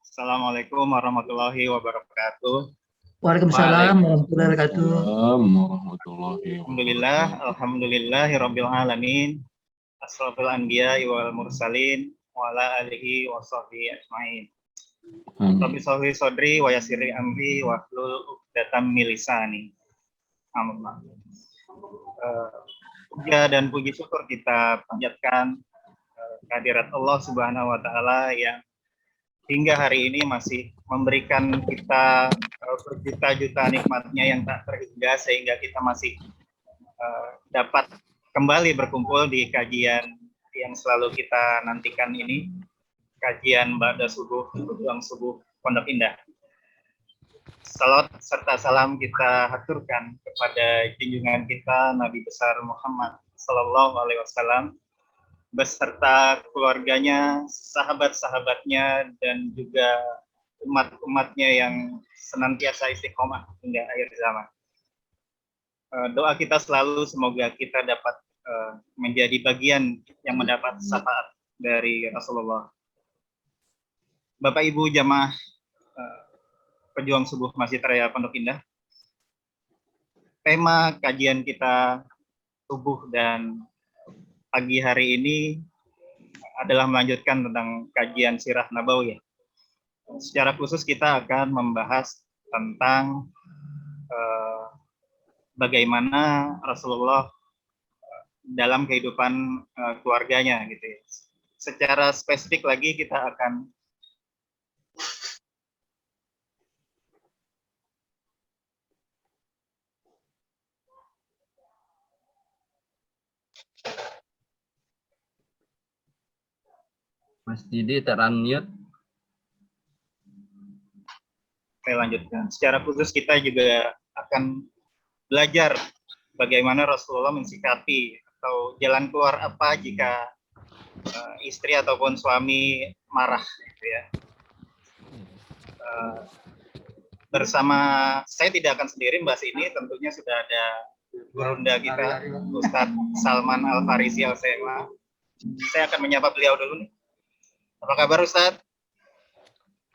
Assalamualaikum warahmatullahi wabarakatuh. Waalaikumsalam warahmatullahi wabarakatuh. Alhamdulillah, alhamdulillahirabbil alamin. Asrofil anbiya wal mursalin wa ala alihi wa sahbihi ajmain. Rabbi sholli sodri wa yassirli amri wa hlul 'uqdatam min lisani. Amin. Puja dan puji syukur kita panjatkan kehadirat Allah Subhanahu wa taala yang hingga hari ini masih memberikan kita berjuta-juta nikmatnya yang tak terhingga, sehingga kita masih dapat kembali berkumpul di kajian yang selalu kita nantikan ini, kajian ba'da subuh, menjelang subuh Pondok Indah. Salawat serta salam kita haturkan kepada junjungan kita Nabi besar Muhammad Sallallahu Alaihi Wasallam beserta keluarganya, sahabat-sahabatnya, dan juga umat-umatnya yang senantiasa istiqomah hingga akhir zaman. Doa kita selalu semoga kita dapat menjadi bagian yang mendapat syafaat dari Rasulullah. Bapak Ibu jamaah pejuang subuh Masjid Raya Pondok Indah, tema kajian kita subuh dan pagi hari ini adalah melanjutkan tentang kajian sirah nabawiyah. Secara khusus kita akan membahas tentang bagaimana Rasulullah dalam kehidupan keluarganya, gitu ya. Secara spesifik lagi kita akan Mas Didi ter-unmute. saya lanjutkan. Secara khusus kita juga akan belajar bagaimana Rasulullah mensikapi atau jalan keluar apa jika istri ataupun suami marah, gitu ya. Bersama saya tidak akan sendiri membahas ini, tentunya sudah ada gurunda kita, Ustadz Salman Al-Farisi Al-Sema. Saya akan menyapa beliau dulu nih. Apa kabar Ustadz?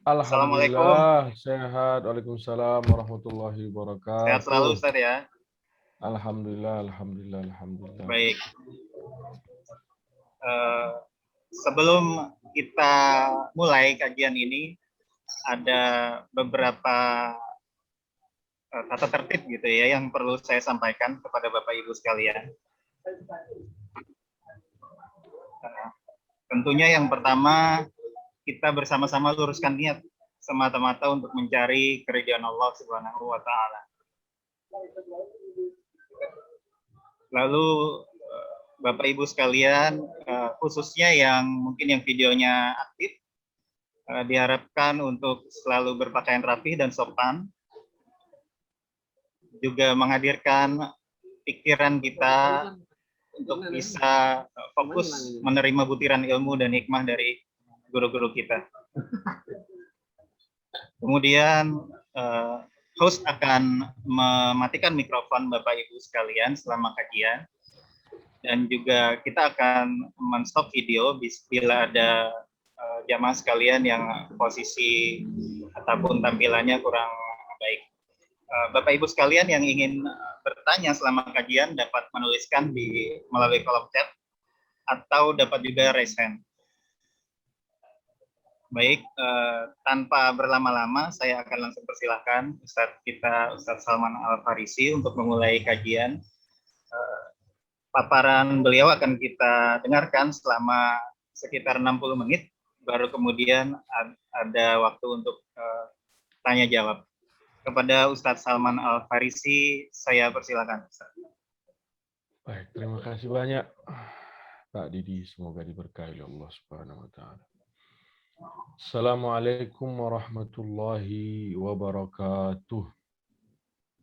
Alhamdulillah, sehat. Waalaikumsalam warahmatullahi wabarakatuh. Sehat selalu Ustadz ya. Alhamdulillah, alhamdulillah, alhamdulillah. Baik. Sebelum kita mulai kajian ini, ada beberapa tata tertib gitu ya yang perlu saya sampaikan kepada Bapak Ibu sekalian. Tentunya yang pertama, kita bersama-sama luruskan niat semata-mata untuk mencari keridhaan Allah Subhanahu wa taala. Lalu Bapak Ibu sekalian, khususnya yang mungkin yang videonya aktif, diharapkan untuk selalu berpakaian rapi dan sopan, juga menghadirkan pikiran kita untuk bisa fokus menerima butiran ilmu dan hikmah dari guru-guru kita. Kemudian host akan mematikan mikrofon Bapak Ibu sekalian selama kajian, dan juga kita akan men-stop video bila ada jamaah sekalian yang posisi ataupun tampilannya kurang baik. Bapak Ibu sekalian yang ingin bertanya selama kajian dapat menuliskan melalui kolom chat atau dapat juga raise hand. Baik, tanpa berlama-lama saya akan langsung persilahkan Ustadz Salman Al-Farisi untuk memulai kajian. Paparan beliau akan kita dengarkan selama sekitar 60 menit, baru kemudian ada waktu untuk tanya jawab. Kepada Ustadz Salman Al-Farisi, saya persilakan. Baik, terima kasih banyak Pak Didi, semoga diberkahi oleh Allah Subhanahu wa taala. Assalamualaikum warahmatullahi wabarakatuh.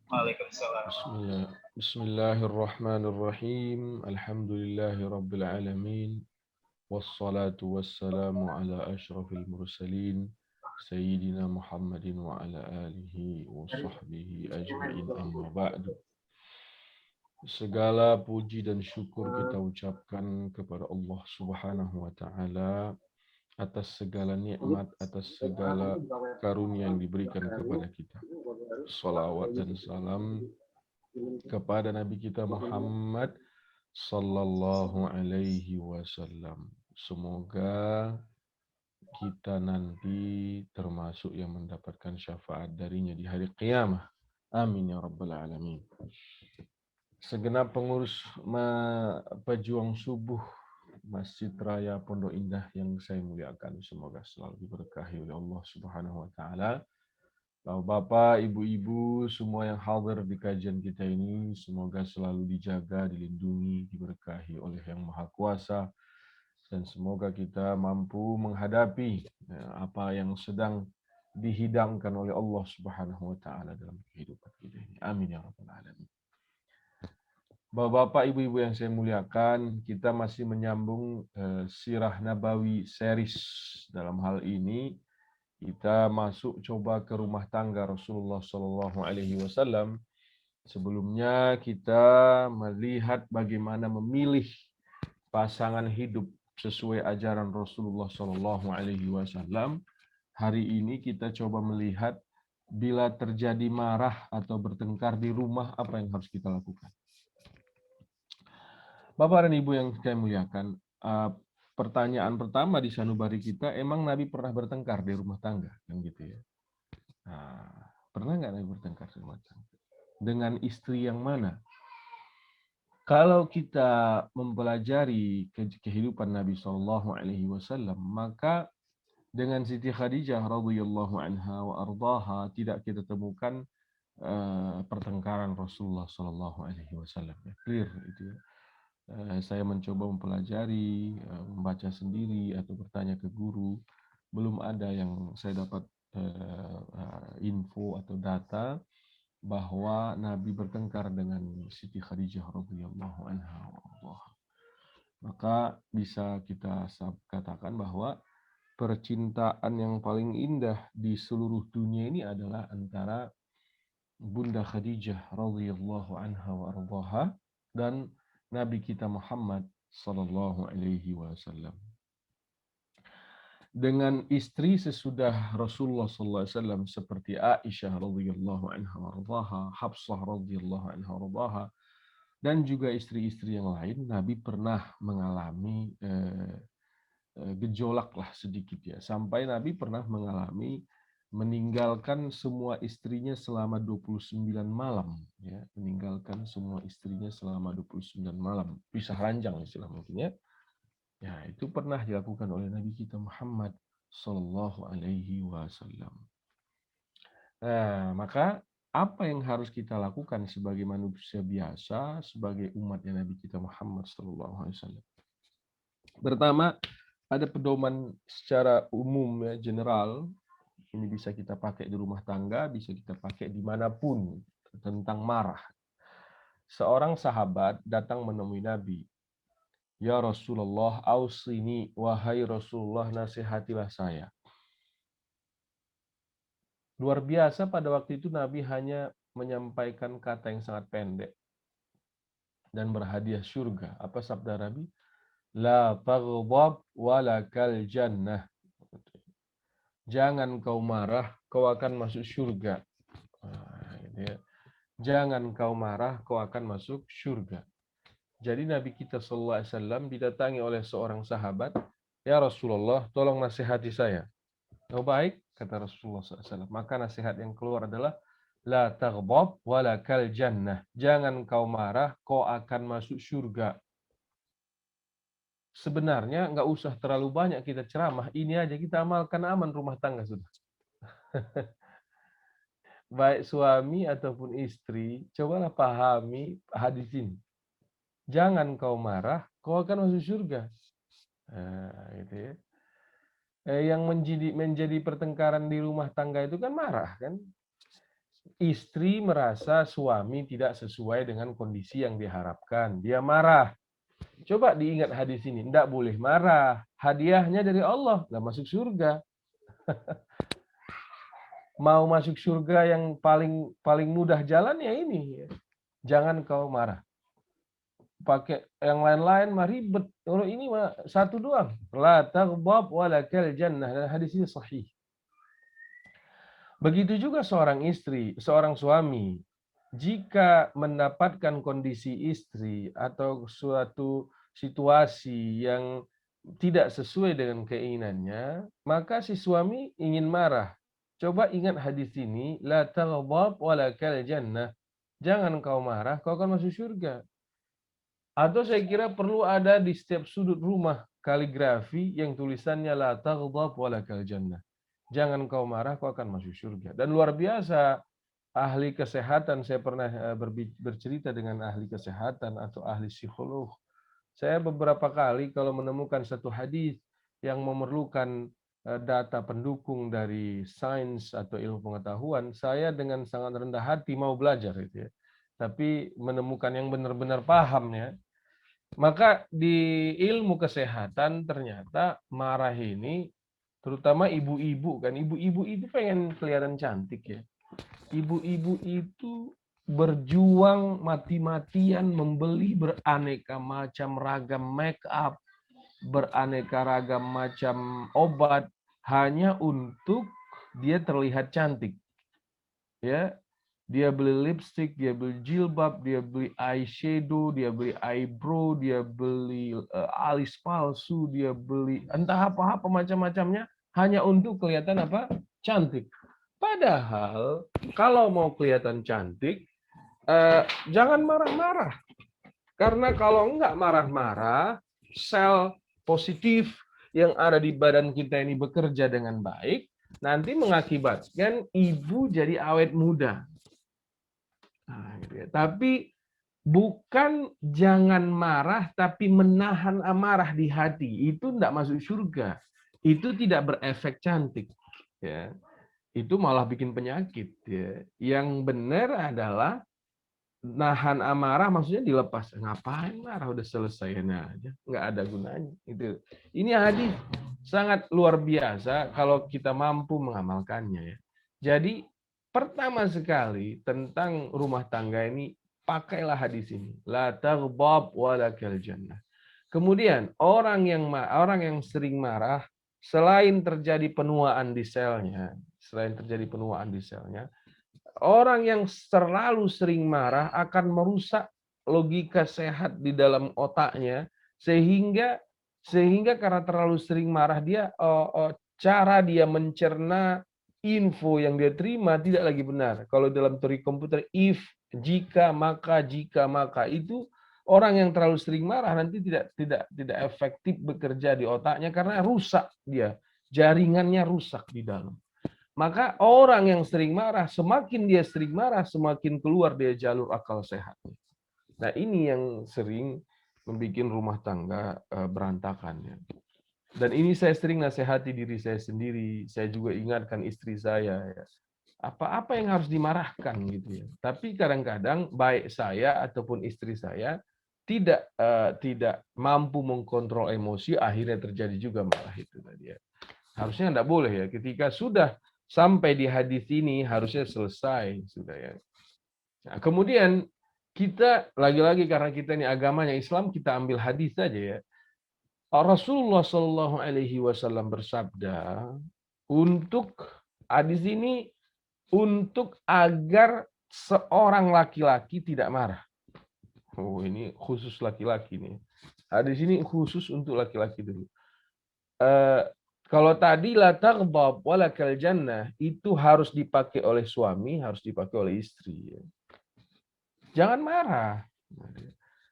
Waalaikumsalam. Bismillahirrahmanirrahim. Alhamdulillahi rabbil alamin. Wassalatu wassalamu ala ashrafil mursalin. Sayyidina Muhammadin wa ala alihi wa sahbihi ajma'in amma ba'du. Segala puji dan syukur kita ucapkan kepada Allah Subhanahu wa taala atas segala nikmat, atas segala karunia yang diberikan kepada kita. Salawat dan salam kepada Nabi kita Muhammad sallallahu alaihi wasallam. Semoga kita nanti termasuk yang mendapatkan syafaat darinya di hari kiamat. Amin ya rabbal alamin. Segenap pengurus pejuang subuh Masjid Raya Pondok Indah yang saya muliakan, semoga selalu diberkahi oleh Allah Subhanahu wa taala. Bapak, ibu-ibu, semua yang hadir di kajian kita ini, semoga selalu dijaga, dilindungi, diberkahi oleh Yang Maha Kuasa, dan semoga kita mampu menghadapi apa yang sedang dihidangkan oleh Allah Subhanahu wa taala dalam kehidupan kita ini. Amin ya rabbal alamin. Bapak, ibu-ibu yang saya muliakan, kita masih menyambung Sirah Nabawi series. Dalam hal ini kita masuk coba ke rumah tangga Rasulullah Shallallahu Alaihi Wasallam. Sebelumnya kita melihat bagaimana memilih pasangan hidup sesuai ajaran Rasulullah Shallallahu Alaihi Wasallam. Hari ini kita coba melihat bila terjadi marah atau bertengkar di rumah, apa yang harus kita lakukan. Bapak dan Ibu yang saya muliakan, pertanyaan pertama di sanubari kita, emang Nabi pernah bertengkar di rumah tangga? Kan gitu ya. Nah, pernah nggak Nabi bertengkar di rumah tangga? Dengan istri yang mana? Kalau kita mempelajari kehidupan Nabi Shallallahu Alaihi Wasallam, maka dengan Siti Khadijah radhiyallahu anha wa ardaha tidak kita temukan pertengkaran Rasulullah Shallallahu Alaihi Wasallam. Clear itu ya. Saya mencoba mempelajari, membaca sendiri atau bertanya ke guru, belum ada yang saya dapat info atau data bahwa Nabi bertengkar dengan Siti Khadijah radhiyallahu anha. Maka bisa kita katakan bahwa percintaan yang paling indah di seluruh dunia ini adalah antara Bunda Khadijah radhiyallahu anha wa ardaha dan Nabi kita Muhammad sallallahu alaihi wasallam. Dengan istri sesudah Rasulullah sallallahu alaihi wasallam seperti Aisyah radhiyallahu anha wa ardaha, Hafsah radhiyallahu anha wa ardaha, dan juga istri-istri yang lain, Nabi pernah mengalami gejolak lah sedikit ya. Sampai Nabi pernah mengalami meninggalkan semua istrinya selama 29 malam ya, meninggalkan semua istrinya selama 29 malam, pisah ranjang istilah mungkin ya. Ya, itu pernah dilakukan oleh Nabi kita Muhammad sallallahu alaihi wasallam. Nah, maka apa yang harus kita lakukan sebagai manusia biasa, sebagai umatnya Nabi kita Muhammad sallallahu alaihi wasallam? Pertama, ada pedoman secara umum ya, general. Ini bisa kita pakai di rumah tangga, bisa kita pakai dimanapun, tentang marah. Seorang sahabat datang menemui Nabi. Ya Rasulullah, ausini, wahai Rasulullah, nasihatilah saya. Luar biasa, pada waktu itu Nabi hanya menyampaikan kata yang sangat pendek dan berhadiah surga. Apa sabda Nabi? La taghdab walakal jannah. Jangan kau marah, kau akan masuk surga. Nah, gitu ya. Jangan kau marah, kau akan masuk surga. Jadi Nabi kita sallallahu alaihi wasallam didatangi oleh seorang sahabat, ya Rasulullah, tolong nasihati saya. Oh baik, kata Rasulullah SAW. Maka nasihat yang keluar adalah la taghdab walakal jannah. Jangan kau marah, kau akan masuk surga. Sebenarnya nggak usah terlalu banyak kita ceramah, ini aja kita amalkan, aman rumah tangga sudah. Baik suami ataupun istri, cobalah pahami hadis ini. Jangan kau marah, kau akan masuk surga. Nah, gitu ya. Yang menjadi pertengkaran di rumah tangga itu kan marah kan. Istri merasa suami tidak sesuai dengan kondisi yang diharapkan. Dia marah. Coba diingat hadis ini. Tidak boleh marah. Hadiahnya dari Allah. Nggak masuk surga. Mau masuk surga yang paling mudah jalan ya ini. Jangan kau marah. Pakai yang lain-lain mah ribet. Kalau ini mah satu doang. La taghdab wa lakal jannah. Dan hadis ini sahih. Begitu juga seorang istri, seorang suami, jika mendapatkan kondisi istri atau suatu situasi yang tidak sesuai dengan keinginannya, maka si suami ingin marah. Coba ingat hadis ini, la taghdab wa lakal jannah. Jangan kau marah, kau akan masuk surga. Atau saya kira perlu ada di setiap sudut rumah kaligrafi yang tulisannya la taghdab wa lakal jannah. Jangan kau marah, kau akan masuk surga. Dan luar biasa, ahli kesehatan, saya pernah bercerita dengan ahli kesehatan atau ahli psikolog. Saya beberapa kali kalau menemukan satu hadis yang memerlukan data pendukung dari sains atau ilmu pengetahuan, saya dengan sangat rendah hati mau belajar gitu ya. Tapi menemukan yang benar-benar paham ya. Maka di ilmu kesehatan ternyata marah ini, terutama ibu-ibu kan, ibu-ibu itu pengen kelihatan cantik ya. Ibu-ibu itu berjuang mati-matian membeli beraneka macam ragam make up, beraneka ragam macam obat hanya untuk dia terlihat cantik. Ya, dia beli lipstick, dia beli jilbab, dia beli eyeshadow, dia beli eyebrow, dia beli alis palsu, dia beli entah apa-apa macam-macamnya hanya untuk kelihatan apa? Cantik. Padahal kalau mau kelihatan cantik, jangan marah-marah. Karena kalau enggak marah-marah, sel positif yang ada di badan kita ini bekerja dengan baik, nanti mengakibatkan ibu jadi awet muda. Nah, gitu ya. Tapi bukan jangan marah, tapi menahan amarah di hati. Itu enggak masuk surga. Itu tidak berefek cantik. Ya. Itu malah bikin penyakit. Ya. Yang benar adalah nahan amarah, maksudnya dilepas. Ngapain marah, udah selesai aja, nggak ada gunanya. Ini hadis sangat luar biasa kalau kita mampu mengamalkannya ya. Jadi pertama sekali tentang rumah tangga ini, pakailah hadis ini, la taghdab wa lakal jannah. Kemudian orang yang sering marah, selain terjadi penuaan di selnya, orang yang terlalu sering marah akan merusak logika sehat di dalam otaknya, sehingga karena terlalu sering marah dia cara dia mencerna info yang dia terima tidak lagi benar. Kalau dalam teori komputer, if, jika, maka itu orang yang terlalu sering marah nanti tidak efektif bekerja di otaknya karena rusak dia, jaringannya rusak di dalam. Maka orang yang sering marah, semakin dia sering marah, semakin keluar dia jalur akal sehat. Nah ini yang sering membuat rumah tangga berantakan. Ya. Dan ini saya sering nasihati diri saya sendiri, saya juga ingatkan istri saya. Ya. Apa-apa yang harus dimarahkan gitu ya. Tapi kadang-kadang baik saya ataupun istri saya tidak mampu mengkontrol emosi, akhirnya terjadi juga marah itu tadi ya. Harusnya tidak boleh ya. Ketika sudah sampai di hadis ini harusnya selesai sudah ya. Nah, kemudian kita lagi-lagi karena kita ini agamanya Islam, kita ambil hadis saja ya. Rasulullah Shallallahu Alaihi Wasallam bersabda untuk hadis ini untuk agar seorang laki-laki tidak marah. Oh ini khusus laki-laki nih. Hadis ini khusus untuk laki-laki dulu. Kalau tadi la taghdab wa lakal jannah itu harus dipakai oleh suami, harus dipakai oleh istri. Jangan marah.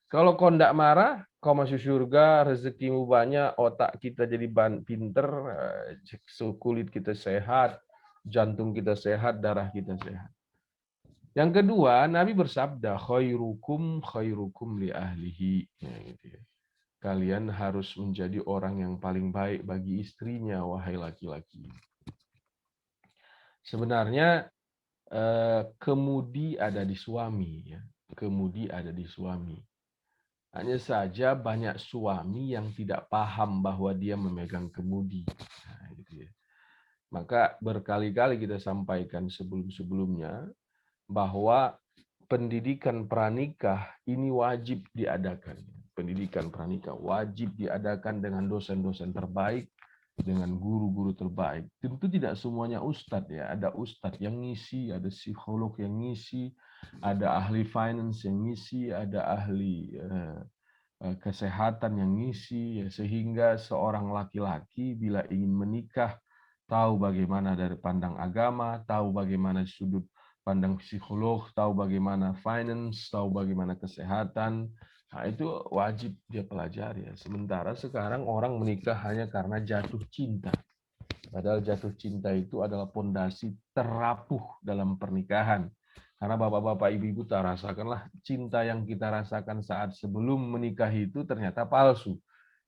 Kalau kau tidak marah, kau masuk surga, rezekimu banyak, otak kita jadi pinter, kulit kita sehat, jantung kita sehat, darah kita sehat. Yang kedua, Nabi bersabda, khairukum li ahlihi. Ya, gitu ya. Kalian harus menjadi orang yang paling baik bagi istrinya, wahai laki-laki. Sebenarnya kemudi ada di suami, ya. Kemudi ada di suami. Hanya saja banyak suami yang tidak paham bahwa dia memegang kemudi. Nah, gitu ya. Maka berkali-kali kita sampaikan sebelum-sebelumnya bahwa pendidikan pranikah ini wajib diadakan. Pendidikan pranikah wajib diadakan dengan dosen-dosen terbaik, dengan guru-guru terbaik. Tentu tidak semuanya ustadz ya. Ada ustadz yang ngisi, ada psikolog yang ngisi, ada ahli finance yang ngisi, ada ahli kesehatan yang ngisi, ya, sehingga seorang laki-laki bila ingin menikah tahu bagaimana dari pandang agama, tahu bagaimana sudut pandang psikolog, tahu bagaimana finance, tahu bagaimana kesehatan. Nah, itu wajib dia pelajari. Ya. Sementara sekarang orang menikah hanya karena jatuh cinta. Padahal jatuh cinta itu adalah pondasi terapuh dalam pernikahan. Karena bapak-bapak, ibu-ibu tak rasakanlah cinta yang kita rasakan saat sebelum menikah itu ternyata palsu.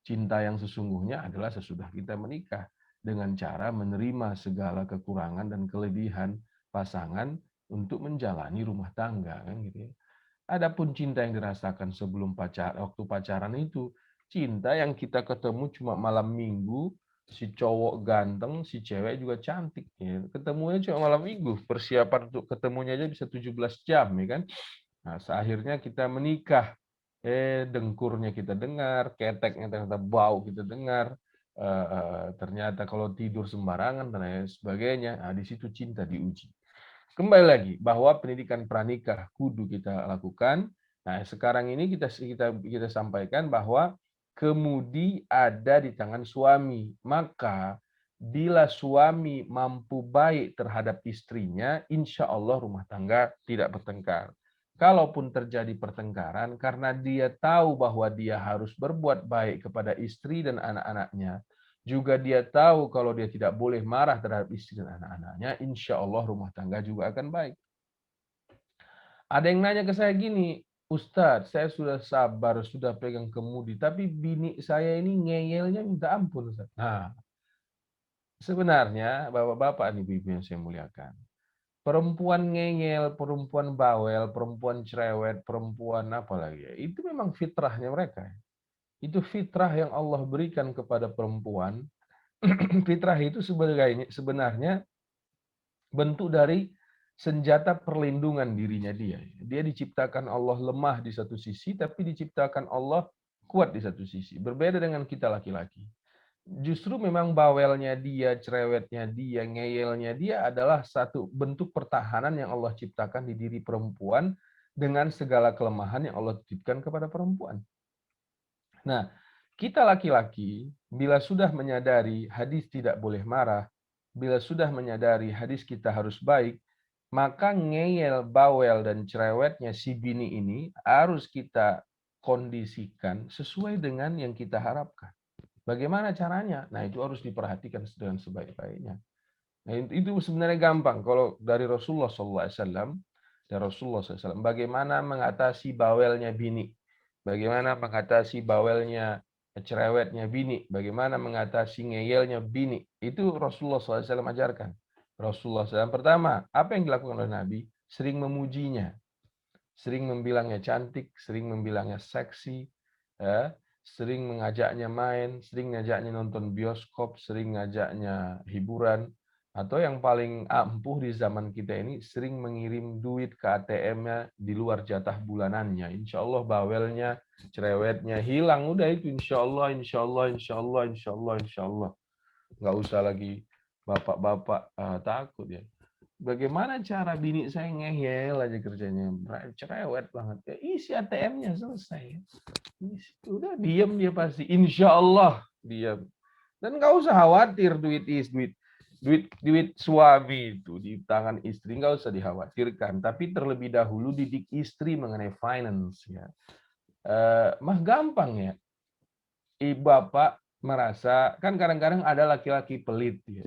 Cinta yang sesungguhnya adalah sesudah kita menikah. Dengan cara menerima segala kekurangan dan kelebihan pasangan untuk menjalani rumah tangga. Kan gitu ya. Adapun cinta yang dirasakan sebelum waktu pacaran itu, cinta yang kita ketemu cuma malam minggu, si cowok ganteng, si cewek juga cantik. Ya. Ketemunya cuma malam minggu, persiapan untuk ketemunya aja bisa 17 jam. Ya kan? Nah, akhirnya kita menikah. Dengkurnya kita dengar, keteknya ternyata bau kita dengar, ternyata kalau tidur sembarangan dan lain sebagainya. Nah, di situ cinta diuji. Kembali lagi bahwa pendidikan pranikah kudu kita lakukan. Nah, sekarang ini kita sampaikan bahwa kemudi ada di tangan suami. Maka bila suami mampu baik terhadap istrinya, insya Allah rumah tangga tidak bertengkar. Kalaupun terjadi pertengkaran, karena dia tahu bahwa dia harus berbuat baik kepada istri dan anak-anaknya, juga dia tahu kalau dia tidak boleh marah terhadap istri dan anak-anaknya, insya Allah rumah tangga juga akan baik. Ada yang nanya ke saya gini, Ustadz, saya sudah sabar, sudah pegang kemudi, tapi bini saya ini ngeyelnya minta ampun, Ustadz. Nah, sebenarnya bapak-bapak nih, ibu yang saya muliakan, perempuan ngeyel, perempuan bawel, perempuan cerewet, perempuan apa lagi ya, itu memang fitrahnya mereka. Itu fitrah yang Allah berikan kepada perempuan. Fitrah itu sebenarnya bentuk dari senjata perlindungan dirinya dia. Dia diciptakan Allah lemah di satu sisi, tapi diciptakan Allah kuat di satu sisi. Berbeda dengan kita laki-laki. Justru memang bawelnya dia, cerewetnya dia, ngeyelnya dia adalah satu bentuk pertahanan yang Allah ciptakan di diri perempuan dengan segala kelemahan yang Allah titipkan kepada perempuan. Nah, kita laki-laki bila sudah menyadari hadis tidak boleh marah, bila sudah menyadari hadis kita harus baik, maka ngeyel, bawel, dan cerewetnya si bini ini harus kita kondisikan sesuai dengan yang kita harapkan. Bagaimana caranya? Nah, itu harus diperhatikan dengan sebaik-baiknya. Nah, itu sebenarnya gampang. Kalau dari Rasulullah SAW, bagaimana mengatasi bawelnya bini, bagaimana mengatasi bawelnya, cerewetnya bini, bagaimana mengatasi ngeyelnya bini, itu Rasulullah SAW ajarkan. Rasulullah SAW pertama, apa yang dilakukan oleh Nabi? Sering memujinya, sering membilangnya cantik, sering membilangnya seksi, ya, sering mengajaknya main, sering ngajaknya nonton bioskop, sering ngajaknya hiburan, atau yang paling ampuh di zaman kita ini, sering mengirim duit ke ATM-nya di luar jatah bulanannya. Insya Allah bawelnya, cerewetnya hilang. Udah itu insya Allah, insya Allah, insya Allah, insya Allah, insya Allah. Nggak usah lagi bapak-bapak takut ya. Bagaimana cara bini saya ngeyel aja kerjanya, cerewet banget. Ya, isi ATM-nya selesai. Udah diam dia pasti. Insya Allah diam. Dan nggak usah khawatir duit suami itu di tangan istri, nggak usah dikhawatirkan. Tapi terlebih dahulu didik istri mengenai finance ya. Mah gampang ya. Ibu bapak merasa kan kadang-kadang ada laki-laki pelit ya.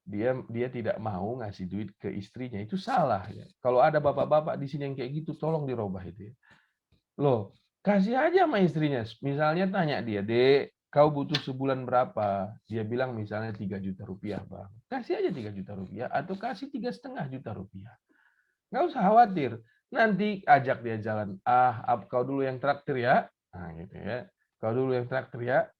Dia tidak mau ngasih duit ke istrinya, itu salah ya. Kalau ada bapak-bapak di sini yang kayak gitu, tolong dirubah itu ya. Loh, kasih aja sama istrinya. Misalnya tanya dia, Dek, kau butuh sebulan berapa? Dia bilang misalnya 3 juta rupiah, Bang. Kasih aja 3 juta rupiah atau kasih 3,5 juta rupiah. Nggak usah khawatir. Nanti ajak dia jalan. Kau dulu yang traktir ya. Nah, gitu ya. Kau dulu yang traktir ya.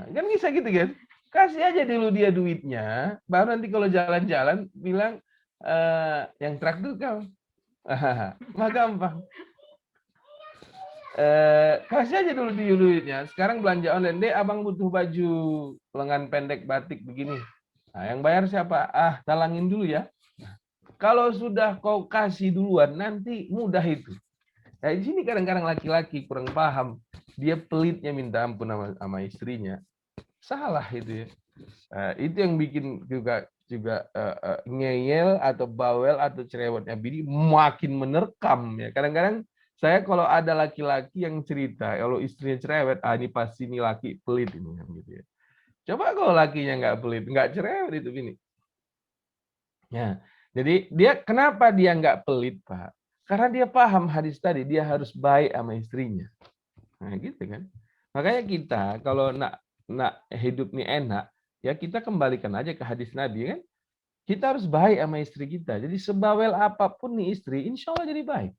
Kan bisa gitu kan? Kasih aja dulu dia duitnya, baru nanti kalau jalan-jalan bilang yang traktir kau. Mah gampang. Kasih aja dulu dia duitnya. Sekarang belanja online, Dek, abang butuh baju lengan pendek batik begini. Nah, yang bayar siapa? Talangin dulu ya. Kalau sudah kau kasih duluan, nanti mudah itu. Nah, di sini kadang-kadang laki-laki kurang paham. Dia pelitnya minta ampun sama istrinya. Salah itu ya. Itu yang bikin juga ngeyel atau bawel atau cerewetnya bini makin menerkam ya. Kadang-kadang saya kalau ada laki-laki yang cerita kalau istrinya cerewet, ini pasti ini laki pelit ini kan gitu ya. Coba kalau lakinya nggak pelit, nggak cerewet itu bini. Ya, jadi kenapa dia nggak pelit, Pak? Karena dia paham hadis tadi, dia harus baik sama istrinya. Nah, gitu kan. Makanya kita kalau nak hidup nih enak, ya kita kembalikan aja ke hadis Nabi kan. Kita harus baik sama istri kita. Jadi sebawel apapun nih istri, insya Allah jadi baik.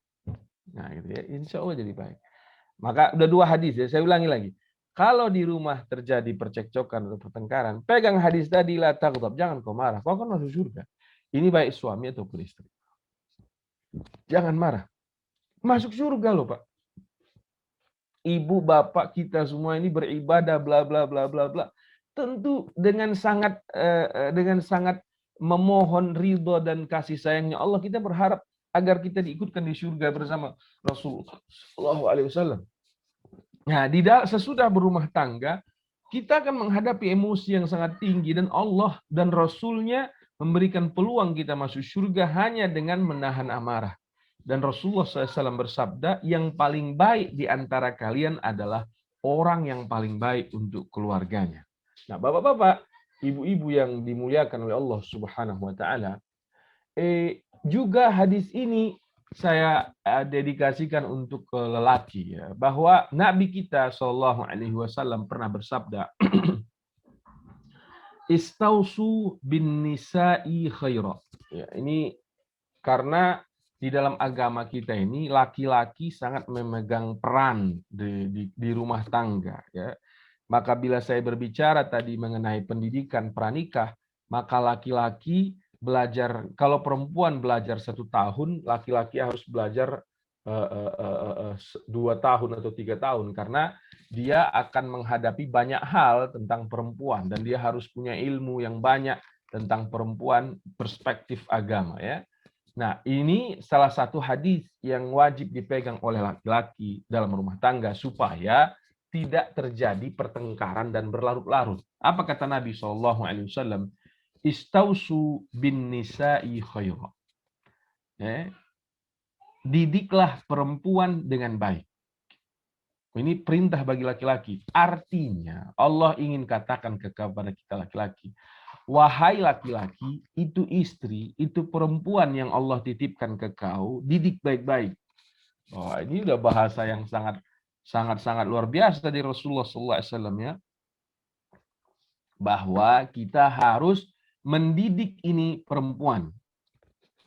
Nah, gitu ya, insya Allah jadi baik. Maka udah 2 hadis ya, saya ulangi lagi. Kalau di rumah terjadi percekcokan atau pertengkaran, pegang hadis tadi, la taghdab, jangan kau marah. Kau kan masuk surga. Ini baik suami ataupun istri. Jangan marah. Masuk surga loh, Pak. Ibu bapak kita semua ini beribadah bla bla bla bla bla. Tentu dengan sangat memohon ridho dan kasih sayangnya Allah, kita berharap agar kita diikutkan di surga bersama Rasulullah SAW. Nah, sesudah berumah tangga, kita akan menghadapi emosi yang sangat tinggi dan Allah dan Rasulnya memberikan peluang kita masuk surga hanya dengan menahan amarah. Dan Rasulullah SAW bersabda, yang paling baik di antara kalian adalah orang yang paling baik untuk keluarganya. Nah, bapak-bapak, ibu-ibu yang dimuliakan oleh Allah Subhanahu wa taala, juga hadis ini saya dedikasikan untuk ke lelaki ya, bahwa Nabi kita Shallallahu alaihi wasallam pernah bersabda, Istausu bin nisa'i khaira. Ya, ini karena di dalam agama kita ini laki-laki sangat memegang peran di rumah tangga ya. Maka bila saya berbicara tadi mengenai pendidikan pranikah, maka laki-laki belajar, kalau perempuan belajar 1 tahun, laki-laki harus belajar 2 tahun atau 3 tahun karena dia akan menghadapi banyak hal tentang perempuan dan dia harus punya ilmu yang banyak tentang perempuan, perspektif agama ya. Nah, ini salah satu hadis yang wajib dipegang oleh laki-laki dalam rumah tangga supaya tidak terjadi pertengkaran dan berlarut-larut. Apa kata Nabi SAW? Istausu bin nisa'i khaira. Didiklah perempuan dengan baik. Ini perintah bagi laki-laki. Artinya Allah ingin katakan kepada kita laki-laki, wahai laki-laki, itu istri, itu perempuan yang Allah titipkan ke kau, didik baik-baik. Oh, ini udah bahasa yang sangat luar biasa dari Rasulullah SAW ya. Bahwa kita harus mendidik ini perempuan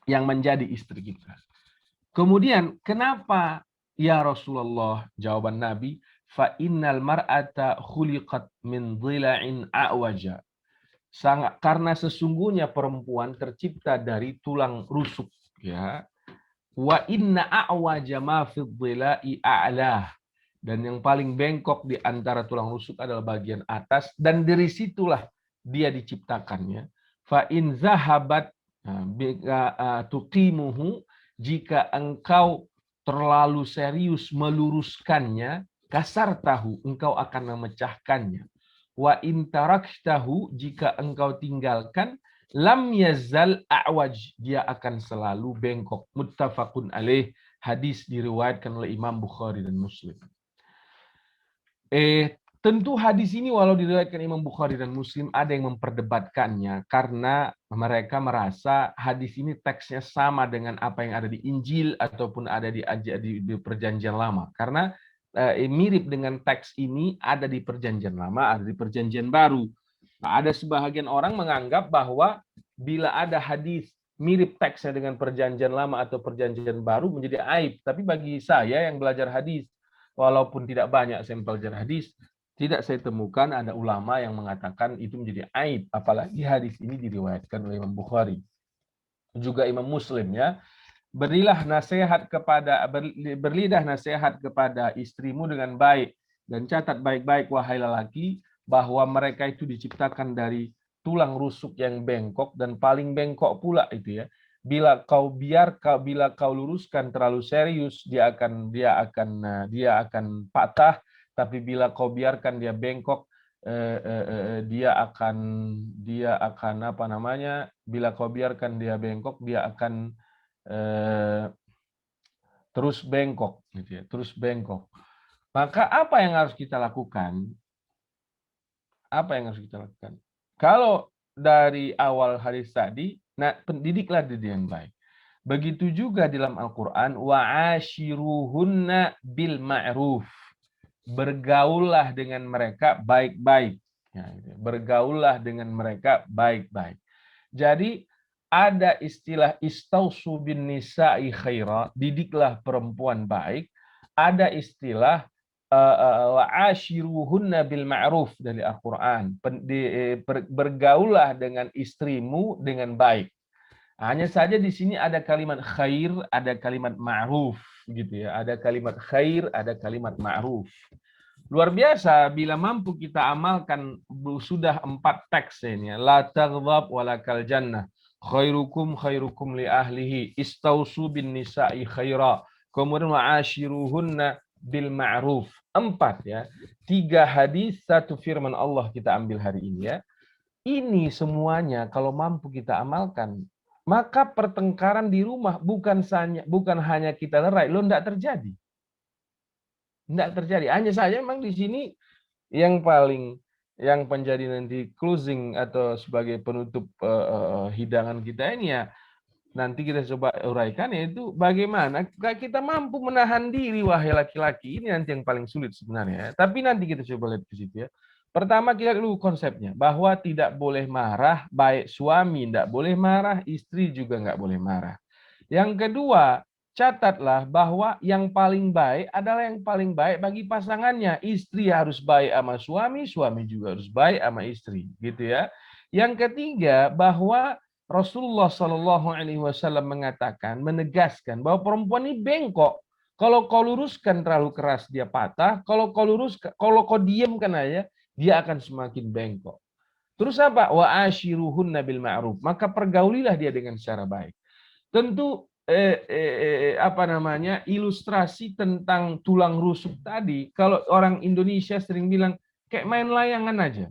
yang menjadi istri kita. Kemudian, kenapa ya Rasulullah? Jawaban Nabi, fa innal mar'ata khuliqat min dhila'in a'waja. Karena sesungguhnya perempuan tercipta dari tulang rusuk ya. Wa inna a'waja ma fi dhila'i a'lah. Dan yang paling bengkok di antara tulang rusuk adalah bagian atas dan dari situlah dia diciptakannya. Fa in zahabat tuqimuhu, jika engkau terlalu serius meluruskannya, kasar tahu, engkau akan memecahkannya. Wa in taraktahu, jika engkau tinggalkan, lam yazal a'waj, dia akan selalu bengkok. Muttafaqun alaih, hadis diriwayatkan oleh Imam Bukhari dan Muslim. Tentu hadis ini walau diriwayatkan Imam Bukhari dan Muslim ada yang memperdebatkannya karena mereka merasa hadis ini teksnya sama dengan apa yang ada di Injil ataupun ada di Perjanjian Lama. Karena mirip dengan teks ini ada di Perjanjian Lama, ada di Perjanjian Baru. Nah, ada sebahagian orang menganggap bahwa bila ada hadis mirip teksnya dengan Perjanjian Lama atau Perjanjian Baru menjadi aib. Tapi bagi saya yang belajar hadis, walaupun tidak banyak saya belajar hadis, tidak saya temukan ada ulama yang mengatakan itu menjadi aib, apalagi hadis ini diriwayatkan oleh Imam Bukhari, juga Imam Muslim ya. Berlidah nasihat kepada istrimu dengan baik dan catat baik-baik wahai lelaki bahwa mereka itu diciptakan dari tulang rusuk yang bengkok dan paling bengkok pula itu ya. Bila kau luruskan terlalu serius dia akan patah. Tapi bila kau biarkan dia bengkok, dia akan apa namanya? Bila kau biarkan dia bengkok, dia akan terus bengkok, gitu ya, terus bengkok. Maka apa yang harus kita lakukan? Apa yang harus kita lakukan? Kalau dari awal hadis tadi, nah pendidiklah diri yang baik. Begitu juga dalam Al-Quran, wa'ashiruhunna bil ma'ruf. Bergaullah dengan mereka baik-baik. Ya, bergaullah dengan mereka baik-baik. Jadi ada istilah istausu bin nisa'i khaira, didiklah perempuan baik. Ada istilah wa'ashiruhunna bil ma'ruf dari Al-Quran. Bergaullah dengan istrimu dengan baik. Hanya saja di sini ada kalimat khair, ada kalimat ma'ruf gitu ya. Ada kalimat khair, ada kalimat ma'ruf. Luar biasa bila mampu kita amalkan sudah 4 teks ini. La taghdab walakal jannah. Khairukum li ahlihi. Istausu bin nisa'i khaira. Kemudian wa'ashiruhunna bil ma'ruf. 4 ya. 3 hadis, 1 firman Allah kita ambil hari ini ya. Ini semuanya kalau mampu kita amalkan, maka pertengkaran di rumah bukan hanya kita lerai, enggak terjadi. Enggak terjadi. Hanya saja memang di sini yang menjadi nanti closing atau sebagai penutup hidangan kita ini ya, nanti kita coba uraikan, yaitu bagaimana kita mampu menahan diri wahai laki-laki. Ini nanti yang paling sulit sebenarnya. Tapi nanti kita coba lihat ke situ ya. Pertama kita dulu konsepnya, bahwa tidak boleh marah, baik suami tidak boleh marah, istri juga nggak boleh marah. Yang kedua, catatlah bahwa yang paling baik adalah yang paling baik bagi pasangannya. Istri harus baik sama suami, suami juga harus baik sama istri, gitu ya. Yang ketiga, bahwa Rasulullah SAW mengatakan, menegaskan bahwa perempuan ini bengkok. Kalau kau luruskan terlalu keras dia patah, kalau kau diamkan aja dia akan semakin bengkok. Terus apa? Wa ashiruhunna bil ma'ruf. Maka pergaulilah dia dengan cara baik. Tentu ilustrasi tentang tulang rusuk tadi, kalau orang Indonesia sering bilang kayak main layangan aja.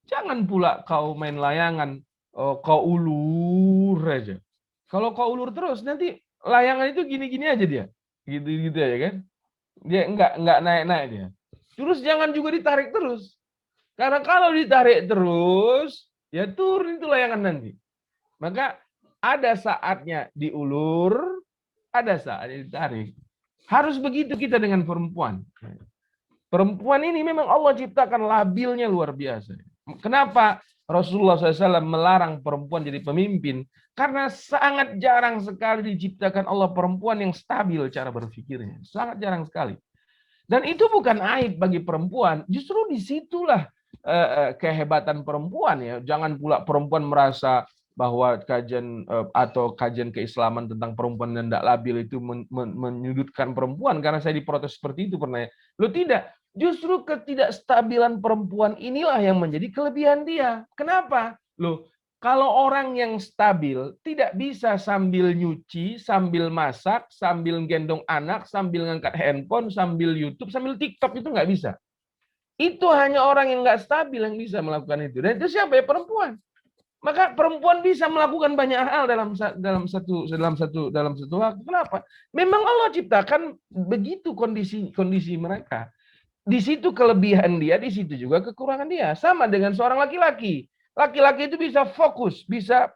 Jangan pula kau main layangan, kau ulur aja. Kalau kau ulur terus nanti layangan itu gini-gini aja dia. Gitu-gitu aja kan. Dia enggak naik-naik dia. Terus jangan juga ditarik terus. Karena kalau ditarik terus, ya turun itu layangan nanti. Maka ada saatnya diulur, ada saatnya ditarik. Harus begitu kita dengan perempuan. Perempuan ini memang Allah ciptakan labilnya luar biasa. Kenapa Rasulullah SAW melarang perempuan jadi pemimpin? Karena sangat jarang sekali diciptakan Allah perempuan yang stabil cara berpikirnya. Sangat jarang sekali. Dan itu bukan aib bagi perempuan. Justru disitulah kehebatan perempuan ya. Jangan pula perempuan merasa bahwa kajian keislaman tentang perempuan yang tidak labil itu menyudutkan perempuan karena saya diprotes seperti itu pernah ya. Loh tidak, justru ketidakstabilan perempuan inilah yang menjadi kelebihan dia. Kenapa? Loh, kalau orang yang stabil tidak bisa sambil nyuci, sambil masak, sambil gendong anak, sambil ngangkat handphone, sambil YouTube, sambil TikTok, itu nggak bisa. Itu hanya orang yang nggak stabil yang bisa melakukan itu. Dan itu siapa ya? Perempuan. Maka perempuan bisa melakukan banyak hal dalam satu waktu. Kenapa? Memang Allah ciptakan begitu kondisi mereka. di situ kelebihan dia, di situ juga kekurangan dia. Sama dengan seorang laki-laki. Laki-laki itu bisa fokus, bisa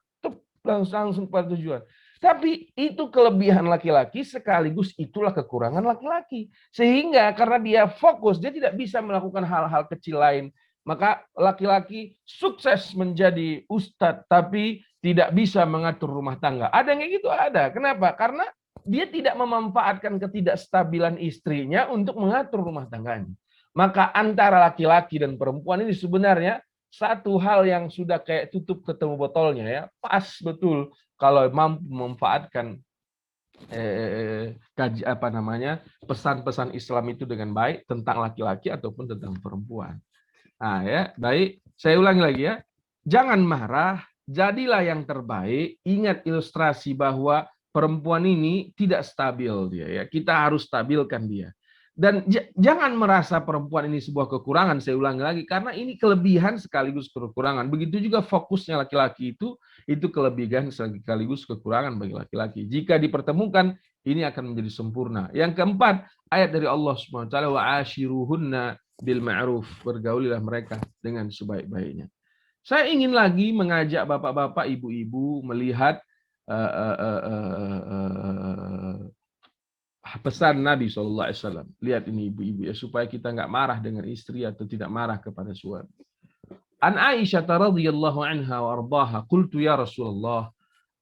langsung pada tujuan. Tapi itu kelebihan laki-laki sekaligus itulah kekurangan laki-laki. Sehingga karena dia fokus, dia tidak bisa melakukan hal-hal kecil lain. Maka laki-laki sukses menjadi ustadz, tapi tidak bisa mengatur rumah tangga. Ada yang kayak gitu? Ada. Kenapa? Karena dia tidak memanfaatkan ketidakstabilan istrinya untuk mengatur rumah tangganya. Maka antara laki-laki dan perempuan ini sebenarnya satu hal yang sudah kayak tutup ketemu botolnya ya, pas betul kalau mampu memanfaatkan pesan-pesan Islam itu dengan baik tentang laki-laki ataupun tentang perempuan. Nah ya, baik, saya ulangi lagi ya. Jangan marah, jadilah yang terbaik. Ingat ilustrasi bahwa perempuan ini tidak stabil dia ya. Kita harus stabilkan dia. Dan jangan merasa perempuan ini sebuah kekurangan, saya ulangi lagi, karena ini kelebihan sekaligus kekurangan. Begitu juga fokusnya laki-laki itu kelebihan sekaligus kekurangan bagi laki-laki. Jika dipertemukan, ini akan menjadi sempurna. Yang keempat, ayat dari Allah SWT, wa ashiruhunna bil ma'ruf, bergaulilah mereka dengan sebaik-baiknya. Saya ingin lagi mengajak bapak-bapak, ibu-ibu melihat pesan Nabi SAW. Lihat ini ibu-ibu ya, supaya kita nggak marah dengan istri atau tidak marah kepada suami. An Aisyah radhiyallahu anha wa ardaha, qultu ya Rasulullah,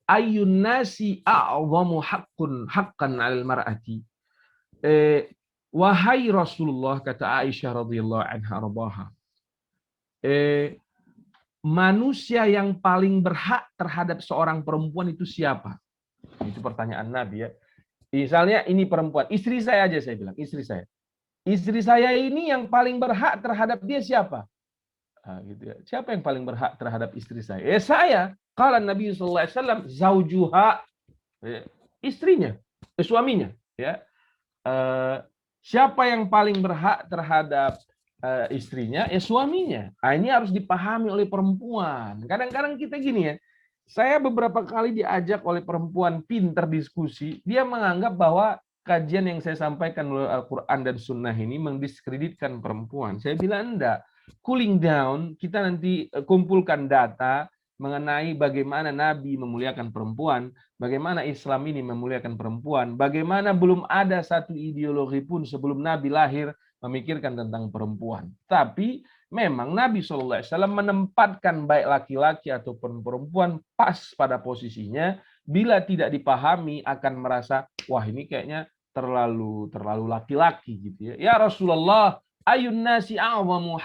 ayyun nasi a'zamu haqqan 'alal mar'ati. Wahai Rasulullah, kata Aisyah radhiyallahu anha ardaha, manusia yang paling berhak terhadap seorang perempuan itu siapa? Itu pertanyaan Nabi ya. Misalnya ini perempuan, istri saya aja saya bilang, istri saya. Istri saya ini yang paling berhak terhadap dia siapa? Nah, gitu ya. Siapa yang paling berhak terhadap istri saya? Saya. Qala Nabi sallallahu alaihi wasallam zaujuha, istrinya, suaminya, ya. Siapa yang paling berhak terhadap istrinya? Suaminya. Nah, ini harus dipahami oleh perempuan. Kadang-kadang kita gini ya. Saya beberapa kali diajak oleh perempuan pinter diskusi, dia menganggap bahwa kajian yang saya sampaikan melalui Al-Quran dan Sunnah ini mendiskreditkan perempuan. Saya bilang enggak, cooling down, kita nanti kumpulkan data mengenai bagaimana Nabi memuliakan perempuan, bagaimana Islam ini memuliakan perempuan, bagaimana belum ada satu ideologi pun sebelum Nabi lahir memikirkan tentang perempuan. Tapi memang Nabi SAW menempatkan baik laki-laki ataupun perempuan pas pada posisinya. Bila tidak dipahami akan merasa, wah ini kayaknya terlalu laki-laki gitu ya. Ya Rasulullah, ayun nasi a'wamu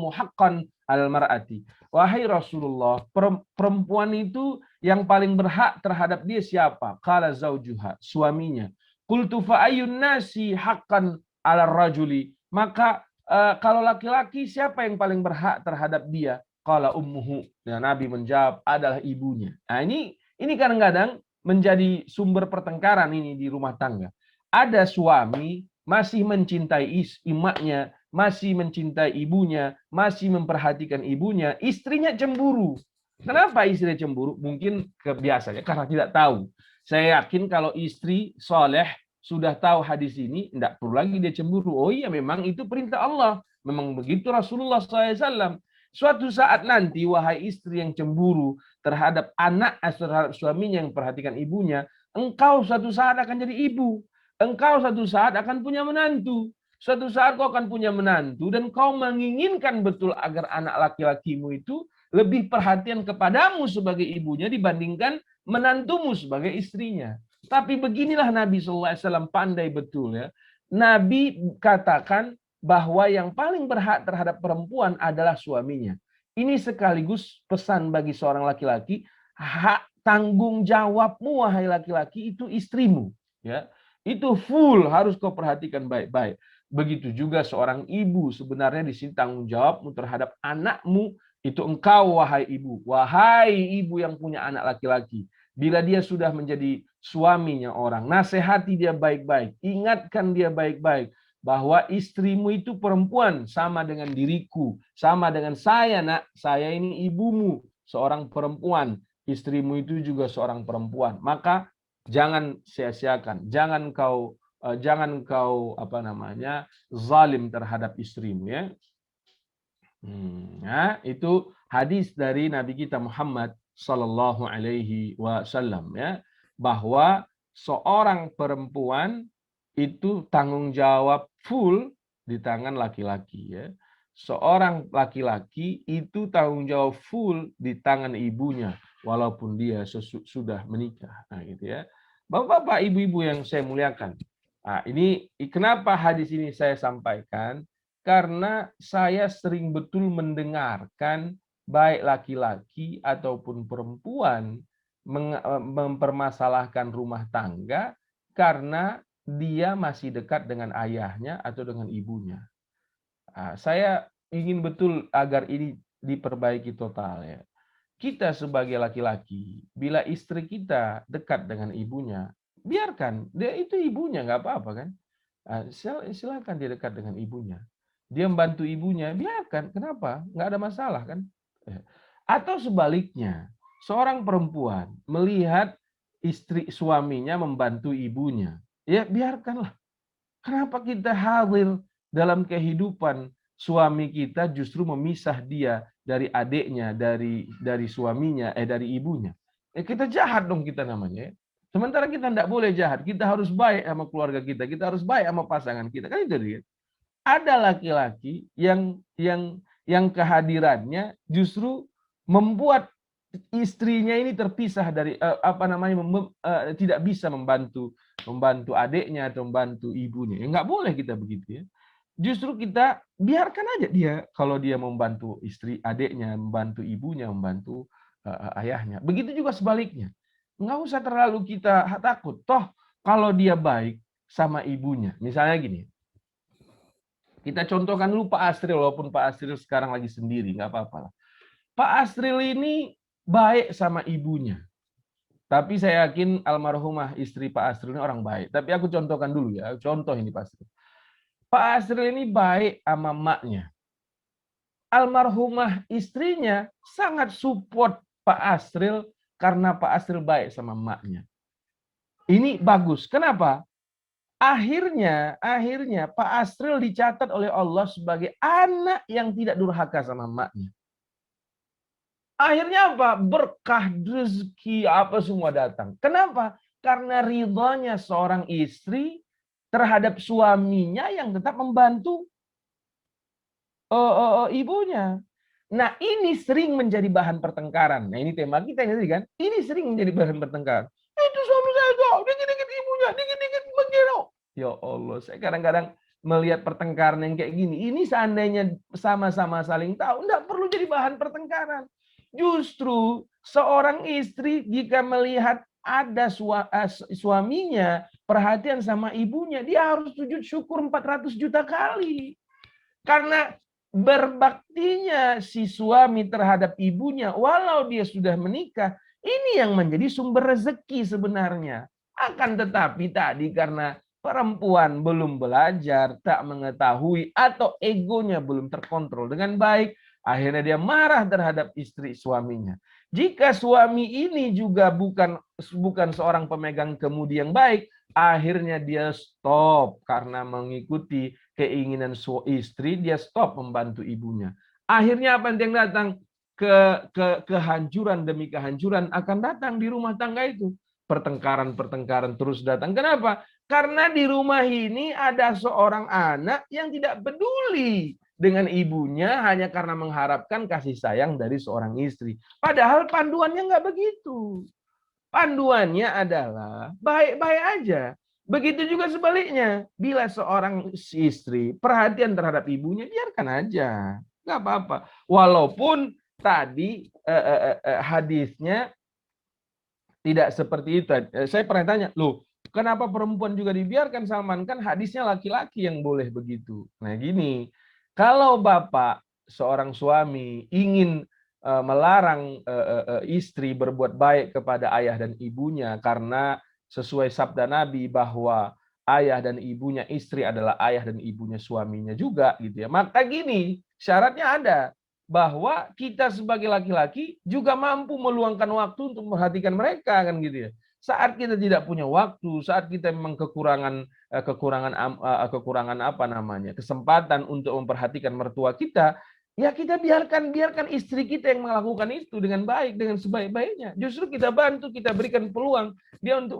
haqqan al mar'ati. Wahai Rasulullah, perempuan itu yang paling berhak terhadap dia siapa? Qala zaujuha, suaminya. Qultu fa ayun nasi haqqan ala rajuli. Maka kalau laki-laki siapa yang paling berhak terhadap dia? Qala ummuhu. Ya, Nabi menjawab adalah ibunya. Nah, ini kadang-kadang menjadi sumber pertengkaran ini di rumah tangga. Ada suami masih mencintai imaknya, masih mencintai ibunya, masih memperhatikan ibunya, istrinya cemburu. Kenapa istrinya cemburu? Mungkin kebiasaannya karena tidak tahu. Saya yakin kalau istri soleh sudah tahu hadis ini, tidak perlu lagi dia cemburu. Oh iya, memang itu perintah Allah. Memang begitu Rasulullah SAW. Suatu saat nanti, wahai istri yang cemburu terhadap anak, terhadap suaminya yang perhatikan ibunya, engkau suatu saat akan jadi ibu. Engkau suatu saat akan punya menantu. Suatu saat kau akan punya menantu, dan kau menginginkan betul agar anak laki-lakimu itu lebih perhatian kepadamu sebagai ibunya dibandingkan menantumu sebagai istrinya. Tapi beginilah Nabi SAW pandai betul ya. Nabi katakan bahwa yang paling berhak terhadap perempuan adalah suaminya. Ini sekaligus pesan bagi seorang laki-laki, hak tanggung jawabmu wahai laki-laki itu istrimu. Ya, itu full harus kau perhatikan baik-baik. Begitu juga seorang ibu sebenarnya di sini tanggung jawabmu terhadap anakmu itu engkau wahai ibu. Wahai ibu yang punya anak laki-laki. Bila dia sudah menjadi suaminya orang, nasihati dia baik-baik, ingatkan dia baik-baik bahwa istrimu itu perempuan sama dengan diriku, sama dengan saya nak, saya ini ibumu, seorang perempuan, istrimu itu juga seorang perempuan. Maka jangan sia-siakan, jangan kau jangan engkau zalim terhadap istrimu ya. Ya, itu hadis dari Nabi kita Muhammad Sallallahu Alaihi Wasallam ya, bahwa seorang perempuan itu tanggung jawab full di tangan laki-laki ya. Seorang laki-laki itu tanggung jawab full di tangan ibunya walaupun dia sudah menikah. Nah, gitu ya. Bapak-bapak, ibu-ibu yang saya muliakan. Nah, ini kenapa hadis ini saya sampaikan? Karena saya sering betul mendengarkan baik laki-laki ataupun perempuan mempermasalahkan rumah tangga karena dia masih dekat dengan ayahnya atau dengan ibunya. Nah, saya ingin betul agar ini diperbaiki total ya. Kita sebagai laki-laki, bila istri kita dekat dengan ibunya, biarkan dia itu ibunya, nggak apa-apa kan? Nah, silakan dia dekat dengan ibunya. Dia membantu ibunya, biarkan. Kenapa? Nggak ada masalah kan? Atau sebaliknya, seorang perempuan melihat istri suaminya membantu ibunya, ya biarkanlah. Kenapa kita hadir dalam kehidupan suami kita justru memisah dia dari adiknya, dari suaminya, dari ibunya? Kita jahat dong kita namanya. Sementara kita tidak boleh jahat, kita harus baik sama keluarga kita harus baik sama pasangan kita. Kan itu dia. Ada laki-laki yang kehadirannya justru membuat istrinya ini terpisah dari tidak bisa membantu adiknya atau membantu ibunya. Ya, nggak boleh kita begitu ya. Justru kita biarkan aja dia kalau dia membantu istri adiknya, membantu ibunya, membantu ayahnya. Begitu juga sebaliknya. Nggak usah terlalu kita takut. Toh kalau dia baik sama ibunya, misalnya gini. Kita contohkan dulu Pak Asril, walaupun Pak Asril sekarang lagi sendiri, nggak apa-apa lah. Pak Asril ini baik sama ibunya. Tapi saya yakin almarhumah istri Pak Asril ini orang baik. Tapi aku contohkan dulu ya, contoh ini Pak Asril. Pak Asril ini baik sama emaknya. Almarhumah istrinya sangat support Pak Asril karena Pak Asril baik sama emaknya. Ini bagus. Kenapa? Akhirnya Pak Asril dicatat oleh Allah sebagai anak yang tidak durhaka sama emaknya. Akhirnya apa? Berkah, rezeki, apa semua datang. Kenapa? Karena ridhonya seorang istri terhadap suaminya yang tetap membantu ibunya. Nah, ini sering menjadi bahan pertengkaran. Nah, ini tema kita ini kan. Ini sering menjadi bahan pertengkaran. Itu suami saya tuh, dikit-dikit ibunya, dikit-dikit begitu. Ya Allah, saya kadang-kadang melihat pertengkaran yang kayak gini. Ini seandainya sama-sama saling tahu, enggak perlu jadi bahan pertengkaran. Justru seorang istri jika melihat ada suaminya perhatian sama ibunya, dia harus sujud syukur 400 juta kali. Karena berbaktinya si suami terhadap ibunya, walau dia sudah menikah, ini yang menjadi sumber rezeki sebenarnya. Akan tetapi tadi karena perempuan belum belajar, tak mengetahui, atau egonya belum terkontrol dengan baik, akhirnya dia marah terhadap istri suaminya. Jika suami ini juga bukan seorang pemegang kemudi yang baik, akhirnya dia stop karena mengikuti keinginan istri, dia stop membantu ibunya. Akhirnya apa yang datang? Kehancuran demi kehancuran akan datang di rumah tangga itu. Pertengkaran terus datang. Kenapa? Karena di rumah ini ada seorang anak yang tidak peduli dengan ibunya hanya karena mengharapkan kasih sayang dari seorang istri. Padahal panduannya nggak begitu. Panduannya adalah baik-baik aja. Begitu juga sebaliknya. Bila seorang istri perhatian terhadap ibunya, biarkan aja. Nggak apa-apa. Walaupun tadi hadisnya tidak seperti itu. Saya pernah tanya, loh, kenapa perempuan juga dibiarkan, Salman? Kan hadisnya laki-laki yang boleh begitu. Nah gini, kalau bapak, seorang suami, ingin melarang istri berbuat baik kepada ayah dan ibunya, karena sesuai sabda Nabi bahwa ayah dan ibunya istri adalah ayah dan ibunya suaminya juga, gitu ya. Maka gini, syaratnya ada, bahwa kita sebagai laki-laki juga mampu meluangkan waktu untuk memperhatikan mereka, kan gitu ya. Saat kita tidak punya waktu, saat kita memang kekurangan kesempatan untuk memperhatikan mertua kita, ya kita biarkan istri kita yang melakukan itu dengan baik, dengan sebaik-baiknya. Justru kita bantu, kita berikan peluang dia untuk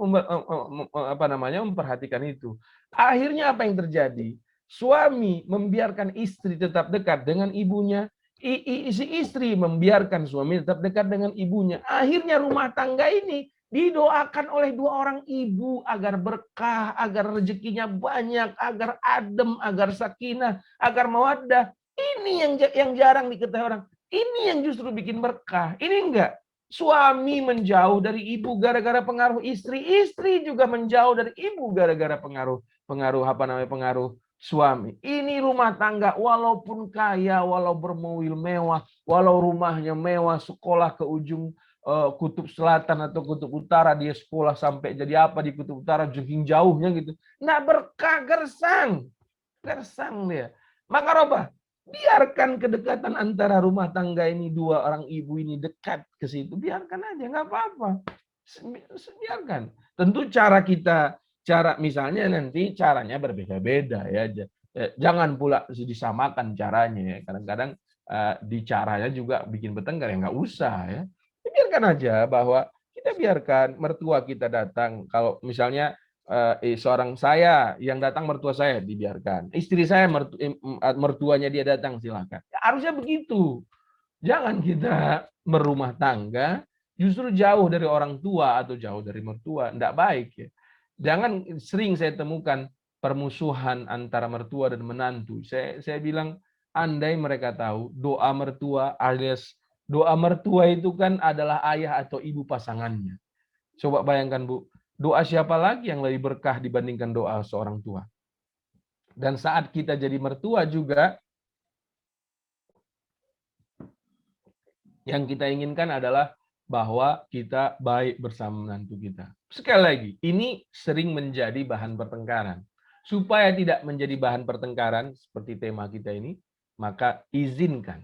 memperhatikan itu. Akhirnya apa yang terjadi? Suami membiarkan istri tetap dekat dengan ibunya, si istri membiarkan suami tetap dekat dengan ibunya. Akhirnya rumah tangga ini didoakan oleh dua orang ibu agar berkah, agar rezekinya banyak, agar adem, agar sakinah, agar mawaddah. Ini yang jarang diketahui orang. Ini yang justru bikin berkah. Ini enggak. Suami menjauh dari ibu gara-gara pengaruh istri, istri juga menjauh dari ibu gara-gara pengaruh suami. Ini rumah tangga walaupun kaya, walau bermobil mewah, walau rumahnya mewah, sekolah ke ujung kutub selatan atau kutub utara, dia sekolah sampai jadi apa di kutub utara, jengking jauhnya gitu. Nggak berkah, gersang dia. Maka Roba, biarkan kedekatan antara rumah tangga ini, dua orang ibu ini dekat ke situ, biarkan aja, nggak apa-apa. Biarkan. Tentu misalnya nanti caranya berbeda-beda ya. Jangan pula disamakan caranya ya. Kadang-kadang di caranya juga bikin bertengkar, ya nggak usah ya. Biarkan aja bahwa kita biarkan mertua kita datang. Kalau misalnya seorang saya yang datang mertua saya, dibiarkan. Istri saya mertuanya dia datang, silakan. Ya, harusnya begitu. Jangan kita berumah tangga justru jauh dari orang tua atau jauh dari mertua, enggak baik ya. Jangan, sering saya temukan permusuhan antara mertua dan menantu. Saya bilang, andai mereka tahu doa mertua alias doa mertua itu kan adalah ayah atau ibu pasangannya. Coba bayangkan Bu, doa siapa lagi yang lebih berkah dibandingkan doa seorang tua? Dan saat kita jadi mertua juga, yang kita inginkan adalah bahwa kita baik bersama menantu kita. Sekali lagi, ini sering menjadi bahan pertengkaran. Supaya tidak menjadi bahan pertengkaran seperti tema kita ini, maka izinkan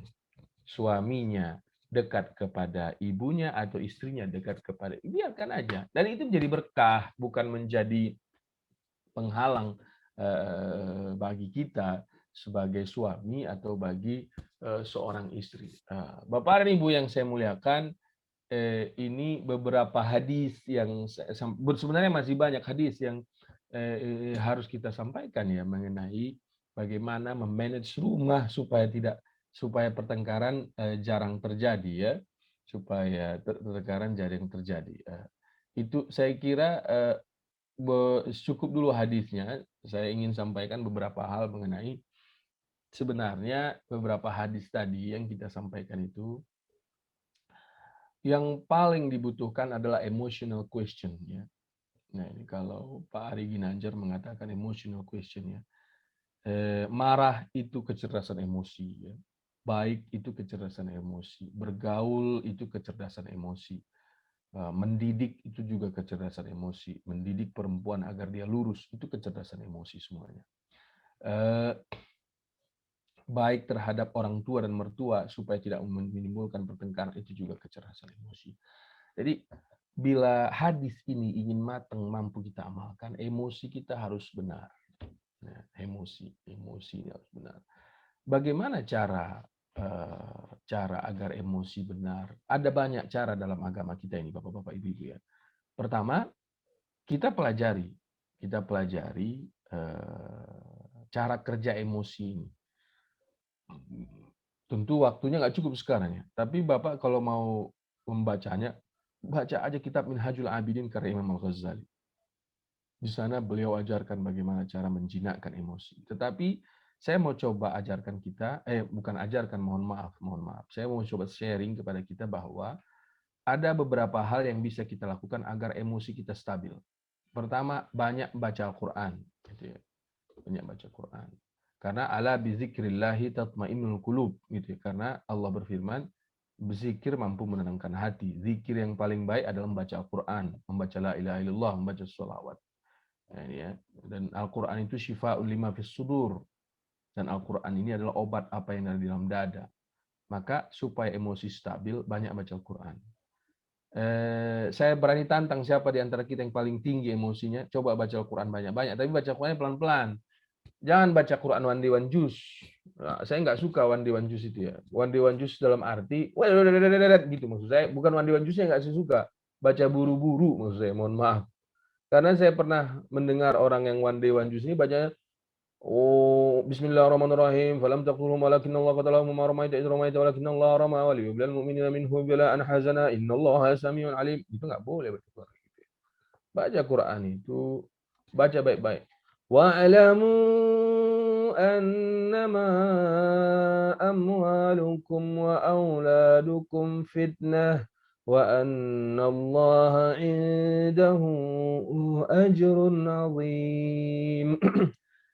suaminya dekat kepada ibunya atau istrinya dekat kepada, biarkan aja. Dan itu menjadi berkah, bukan menjadi penghalang bagi kita sebagai suami atau bagi seorang istri. Bapak dan Ibu yang saya muliakan, ini beberapa hadis yang sebenarnya masih banyak hadis yang harus kita sampaikan ya mengenai bagaimana memanage rumah supaya pertengkaran jarang terjadi ya, supaya pertengkaran jarang terjadi. Itu saya kira cukup dulu hadisnya. Saya ingin sampaikan beberapa hal mengenai sebenarnya beberapa hadis tadi yang kita sampaikan itu yang paling dibutuhkan adalah emotional question ya. Nah, ini kalau Pak Ari Ginanjar mengatakan emotional question ya. Marah itu kecerdasan emosi ya. Baik itu kecerdasan emosi, bergaul itu kecerdasan emosi. Mendidik itu juga kecerdasan emosi. Mendidik perempuan agar dia lurus itu kecerdasan emosi semuanya. Baik terhadap orang tua dan mertua supaya tidak menimbulkan pertengkaran itu juga kecerdasan emosi. Jadi bila hadis ini ingin matang mampu kita amalkan, emosi kita harus benar. Nah, emosi ini harus benar. Bagaimana cara agar emosi benar? Ada banyak cara dalam agama kita ini, Bapak-bapak, Ibu-ibu ya. Pertama, kita pelajari cara kerja emosi ini. Tentu waktunya nggak cukup sekarang ya. Tapi Bapak kalau mau membacanya, baca aja kitab Minhajul Abidin karya Imam Al-Ghazali. Di sana beliau ajarkan bagaimana cara menjinakkan emosi. Tetapi saya mau coba ajarkan kita, bukan ajarkan, mohon maaf. Saya mau coba sharing kepada kita bahwa ada beberapa hal yang bisa kita lakukan agar emosi kita stabil. Pertama, banyak baca Al-Quran. Gitu ya. Banyak baca Quran. Karena ala bizikrillahi tatmainnul qulub. Gitu ya. Karena Allah berfirman, berzikir mampu menenangkan hati. Zikir yang paling baik adalah membaca Al-Quran, membaca la ilaha illallah, membaca sholawat. Ya. Dan Al-Quran itu syifa'ul lima fis sudur. Dan Al-Quran ini adalah obat apa yang ada di dalam dada. Maka supaya emosi stabil, banyak baca Al-Quran. Saya berani tantang siapa di antara kita yang paling tinggi emosinya. Coba baca Al-Quran banyak-banyak, tapi baca Qurannya pelan-pelan. Jangan baca Quran one day one juz. Nah, saya nggak suka one day one juz itu ya. One day one juz dalam arti, gitu maksud saya. Bukan one day one juznya nggak saya suka. Baca buru-buru maksud saya. Mohon maaf. Karena saya pernah mendengar orang yang one day one juz ini bacanya, oh, Bismillahirrahmanirrahim. Falam taqtuluhum walakinnallaha qatalahum wa ma ramaita idh ramaita walakinnallaha rama wa liyubliyal mu'minina minhu bala'an hazana innallaha samiun alim. Itu nggak boleh baca Quran. Baca Quran itu baca baik-baik. Wa'lamu annama amwalukum wa auladukum fitnah wa annallaha indahu ajrun azim.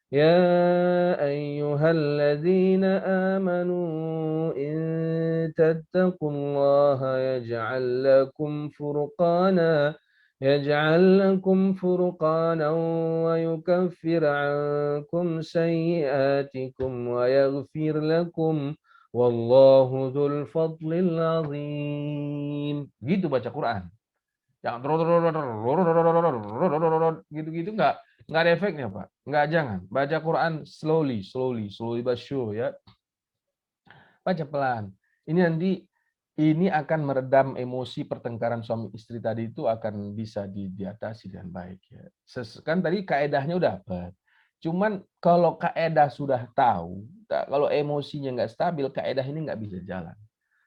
يا أيها الذين آمنوا إن تتقوا الله يجعل لكم فرقانا ويكفر عنكم سيئاتكم ويغفر لكم والله ذو الفضل العظيم. Gitu baca Quran. Jangan gitu-gitu, nggak ada efeknya, Pak. Jangan. Baca Quran slowly but sure ya. Baca pelan. Ini akan meredam emosi pertengkaran suami istri tadi, itu akan bisa diatasi dengan baik ya. Kan tadi kaedahnya udah dapat. Cuman kalau kaedah sudah tahu, kalau emosinya nggak stabil, kaedah ini nggak bisa jalan.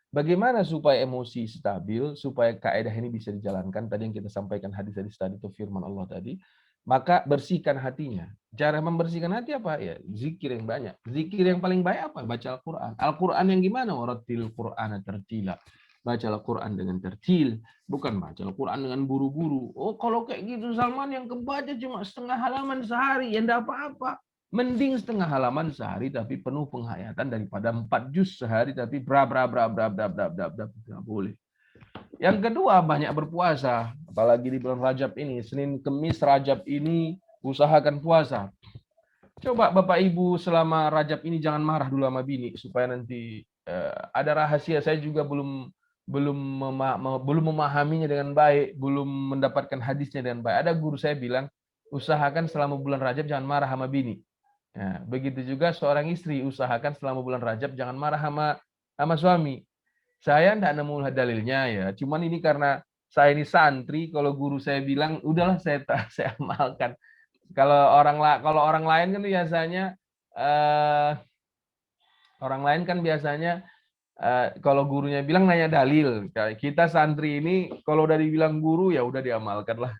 Bagaimana supaya emosi stabil, supaya kaedah ini bisa dijalankan? Tadi yang kita sampaikan hadis-hadis tadi itu firman Allah tadi. Maka bersihkan hatinya. Cara membersihkan hati apa? Ya, zikir yang banyak. Zikir yang paling baik apa? Baca Al-Quran. Al-Quran yang gimana? Warattil Qur'ana tartila. Baca Al-Quran dengan tertil. Bukan baca Al-Quran dengan buru-buru. Oh, kalau kayak gitu Salman, yang kebaca cuma setengah halaman sehari. Ya enggak apa-apa. Mending setengah halaman sehari tapi penuh penghayatan daripada 4 juz sehari tapi nggak boleh. Yang kedua, banyak berpuasa, apalagi di bulan Rajab ini. Senin, Kemis, Rajab ini usahakan puasa. Coba Bapak Ibu selama Rajab ini jangan marah dulu sama bini supaya nanti ada rahasia. Saya juga belum memahaminya dengan baik, belum mendapatkan hadisnya dengan baik. Ada guru saya bilang, usahakan selama bulan Rajab jangan marah sama bini. Ya, begitu juga seorang istri, usahakan selama bulan Rajab jangan marah sama suami. Saya tidak nemu dalilnya ya. Cuman ini karena saya ini santri, kalau guru saya bilang, udahlah saya amalkan. Kalau orang lain kan biasanya kalau gurunya bilang nanya dalil. Kita santri ini kalau udah dibilang guru ya udah diamalkan lah.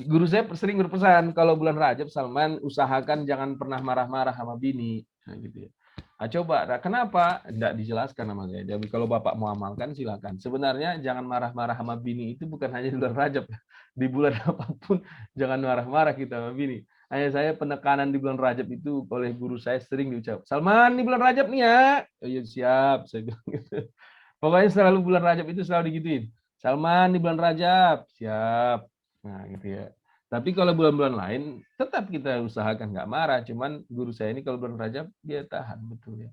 Guru saya sering berpesan, kalau bulan Rajab, Salman, usahakan jangan pernah marah-marah sama bini. Nah, gitu ya. Nah, coba, kenapa? Tidak dijelaskan sama saya. Jadi kalau Bapak mau amalkan, silakan. Sebenarnya jangan marah-marah sama bini itu bukan hanya di bulan Rajab. Di bulan apapun, jangan marah-marah kita sama bini. Hanya saya penekanan di bulan Rajab itu oleh guru saya sering diucap, Salman, di bulan Rajab nih ya. Oh, iya, siap. Saya bilang gitu. Pokoknya selalu bulan Rajab itu selalu digituin. Salman, di bulan Rajab. Siap. Nah, gitu ya. Tapi kalau bulan-bulan lain, tetap kita usahakan nggak marah. Cuman guru saya ini kalau bulan Rajab, dia tahan. Betul ya.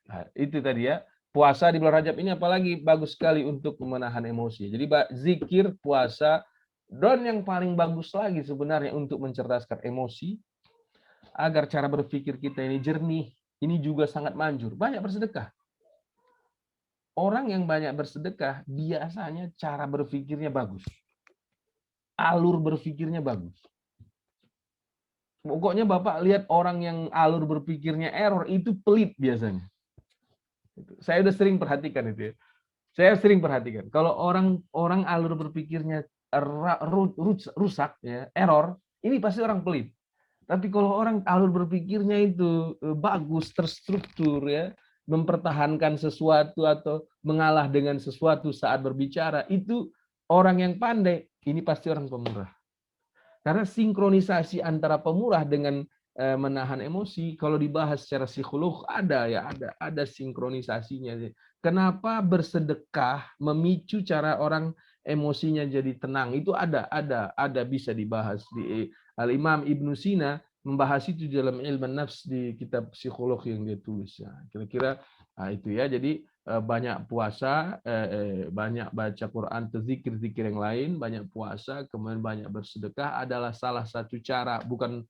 Nah, itu tadi ya. Puasa di bulan Rajab ini apalagi bagus sekali untuk menahan emosi. Jadi zikir, puasa, dan yang paling bagus lagi sebenarnya untuk mencerdaskan emosi, agar cara berpikir kita ini jernih, ini juga sangat manjur. Banyak bersedekah. Orang yang banyak bersedekah, biasanya cara berpikirnya bagus. Alur berpikirnya bagus. Pokoknya Bapak lihat orang yang alur berpikirnya error, itu pelit biasanya. Saya udah sering perhatikan itu ya. Saya sering perhatikan. Kalau orang alur berpikirnya rusak, ya, error, ini pasti orang pelit. Tapi kalau orang alur berpikirnya itu bagus, terstruktur, ya, mempertahankan sesuatu atau mengalah dengan sesuatu saat berbicara, itu orang yang pandai. Ini pasti orang pemurah. Karena sinkronisasi antara pemurah dengan menahan emosi, kalau dibahas secara psikolog ada sinkronisasinya. Kenapa bersedekah memicu cara orang emosinya jadi tenang? Itu ada bisa dibahas di Al-Imam Ibnu Sina membahas itu dalam Ilmu Nafs di kitab psikolog yang dia tulis. Ya, kira-kira Nah, itu ya. Jadi banyak puasa, banyak baca Quran, zikir-zikir yang lain, banyak puasa, kemudian banyak bersedekah adalah salah satu cara. Bukan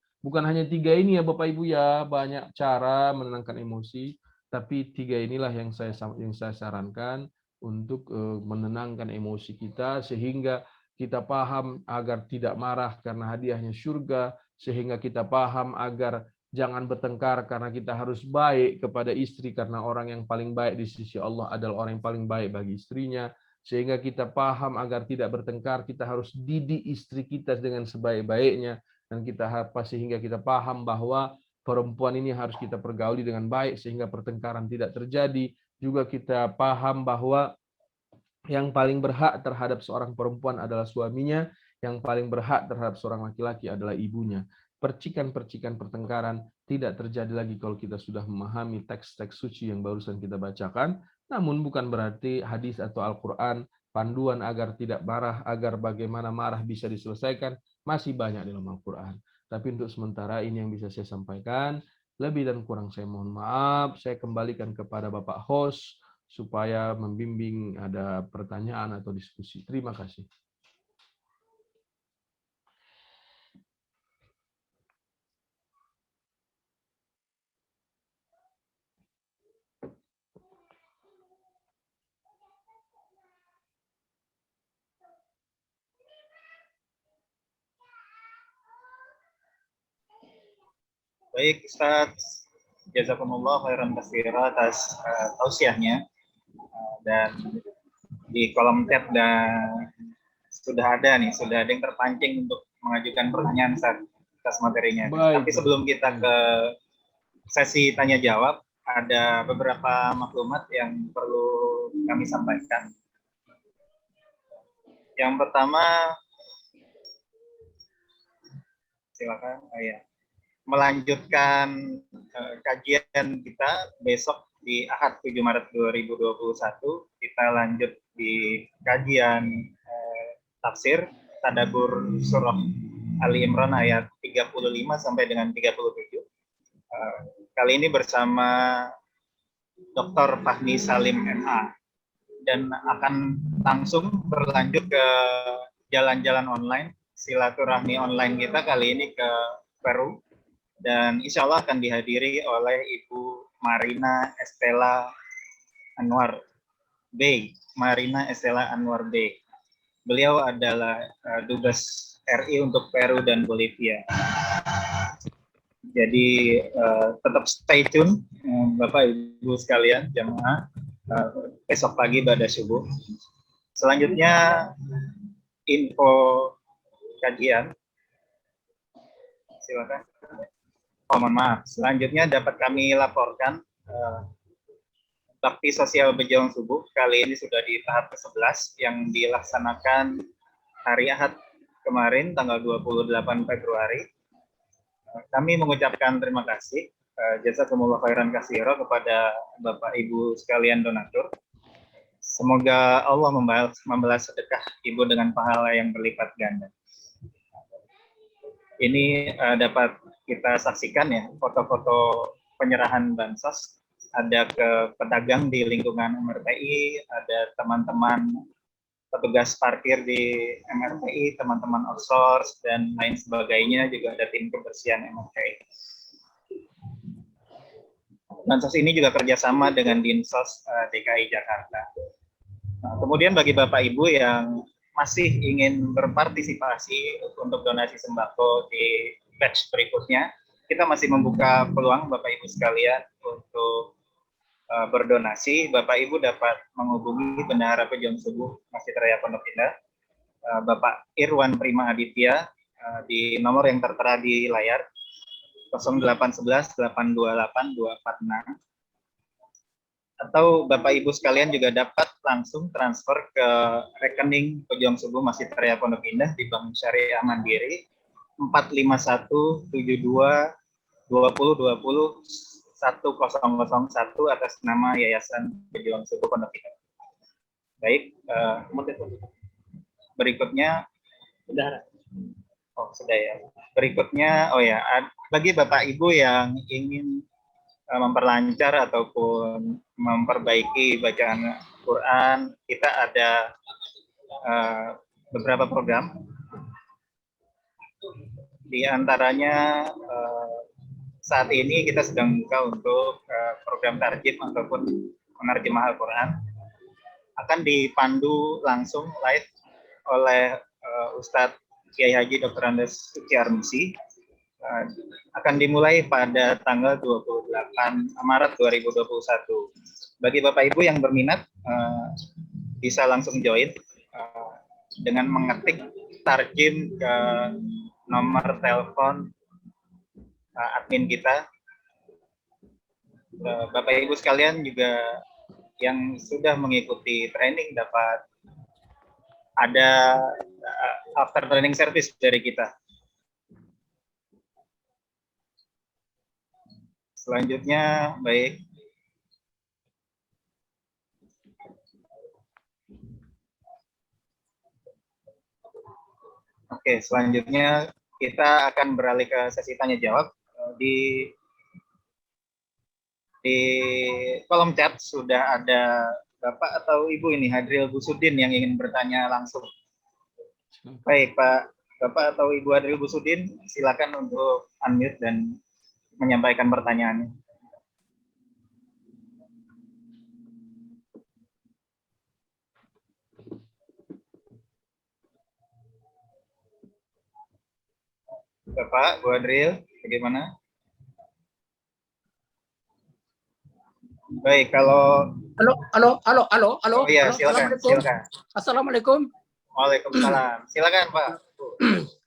hanya 3 ini ya Bapak Ibu ya, banyak cara menenangkan emosi. Tapi 3 inilah yang saya sarankan untuk menenangkan emosi kita sehingga kita paham agar tidak marah karena hadiahnya surga, sehingga kita paham agar jangan bertengkar karena kita harus baik kepada istri karena orang yang paling baik di sisi Allah adalah orang yang paling baik bagi istrinya. Sehingga kita paham agar tidak bertengkar, kita harus didik istri kita dengan sebaik-baiknya. Dan sehingga kita paham bahwa perempuan ini harus kita pergauli dengan baik sehingga pertengkaran tidak terjadi. Juga kita paham bahwa yang paling berhak terhadap seorang perempuan adalah suaminya, yang paling berhak terhadap seorang laki-laki adalah ibunya. Percikan-percikan pertengkaran tidak terjadi lagi kalau kita sudah memahami teks-teks suci yang barusan kita bacakan. Namun bukan berarti hadis atau Al-Quran, panduan agar tidak marah, agar bagaimana marah bisa diselesaikan, masih banyak dalam Al-Quran. Tapi untuk sementara ini yang bisa saya sampaikan. Lebih dan kurang saya mohon maaf. Saya kembalikan kepada Bapak host supaya membimbing ada pertanyaan atau diskusi. Terima kasih. Baik Ustaz, jazakumullah khairan katsira atas tausiahnya. Dan di kolom chat sudah ada yang terpancing untuk mengajukan pertanyaan atas materinya. Baik. Tapi sebelum kita ke sesi tanya jawab, ada beberapa maklumat yang perlu kami sampaikan. Yang pertama, silakan. Melanjutkan kajian kita besok di Ahad 7 Maret 2021, kita lanjut di kajian tafsir Tadabbur surah Ali Imran ayat 35 sampai dengan 37. Kali ini bersama Dr. Fahmi Salim MA, dan akan langsung berlanjut ke jalan-jalan online, silaturahmi online kita kali ini ke Peru, dan insya Allah akan dihadiri oleh Ibu Marina Estela Anwar Bey. Beliau adalah Dubes RI untuk Peru dan Bolivia. Jadi tetap stay tune Bapak Ibu sekalian jamaah, besok pagi pada subuh. Selanjutnya info kajian. Silakan. Mohon maaf. Selanjutnya dapat kami laporkan bakti sosial berjuang subuh kali ini sudah di tahap ke-11 yang dilaksanakan hari Ahad kemarin tanggal 28 Februari. Kami mengucapkan terima kasih jazakumullah khairan katsira kepada Bapak Ibu sekalian donatur. Semoga Allah membalas sedekah Ibu dengan pahala yang berlipat ganda. Ini dapat kita saksikan ya foto-foto penyerahan bansos, ada ke pedagang di lingkungan MRTI, ada teman-teman petugas parkir di MRTI, teman-teman outsource dan lain sebagainya, juga ada tim kebersihan MRTI. Bansos ini juga kerjasama dengan Dinsos DKI Jakarta. Nah, kemudian bagi Bapak Ibu yang masih ingin berpartisipasi untuk donasi sembako di batch berikutnya, kita masih membuka peluang Bapak Ibu sekalian untuk berdonasi. Bapak Ibu dapat menghubungi Bendahara Pejuang Subuh Masjid Raya Pondok Indah, Bapak Irwan Prima Aditya, di nomor yang tertera di layar 0811 828 246. Atau Bapak Ibu sekalian juga dapat langsung transfer ke rekening Pejuang Subuh Masjid Raya Pondok Indah di Bank Syariah Mandiri 45120201001 atas nama Yayasan Pejuang Subuh Pondok Indah. Baik, berikutnya sudah ya. Berikutnya bagi Bapak Ibu yang ingin memperlancar ataupun memperbaiki bacaan Quran, kita ada beberapa program. Di antaranya saat ini kita sedang buka untuk program tarjim ataupun menerjemah Al-Quran. Akan dipandu langsung live oleh Ustadz Kiai Haji Dr. Andes Suci Armisi. Akan dimulai pada tanggal 28 Maret 2021. Bagi Bapak Ibu yang berminat, bisa langsung join dengan mengetik tarjim ke nomor telepon admin kita. Bapak Ibu sekalian juga yang sudah mengikuti training dapat ada after training service dari kita. Selanjutnya, baik. Oke, selanjutnya kita akan beralih ke sesi tanya jawab. Di kolom chat sudah ada Bapak atau Ibu ini, Hadril Busudin, yang ingin bertanya langsung. Baik, Pak, Bapak atau Ibu Hadril Busudin, silakan untuk unmute dan menyampaikan pertanyaannya. Bapak, Bu Hadril, bagaimana? Baik, kalau... Halo. Oh iya, silakan. Assalamualaikum. Waalaikumsalam. Silakan, Pak.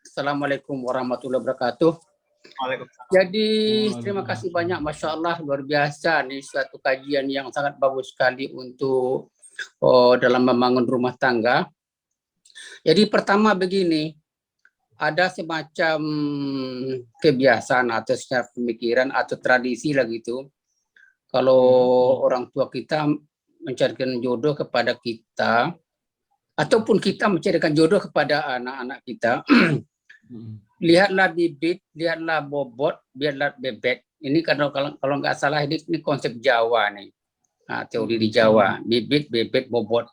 Assalamualaikum warahmatullahi wabarakatuh. Waalaikumsalam. Jadi terima kasih banyak, Masya Allah, luar biasa nih, suatu kajian yang sangat bagus sekali untuk dalam membangun rumah tangga. Jadi pertama begini, ada semacam kebiasaan atau secara pemikiran atau tradisi lah gitu. Kalau orang tua kita mencarikan jodoh kepada kita, ataupun kita mencarikan jodoh kepada anak-anak kita, lihatlah bibit, lihatlah bobot, lihatlah bebek. Ini kalau nggak salah ini konsep Jawa nih, teori di Jawa, bibit, bebek, bobot.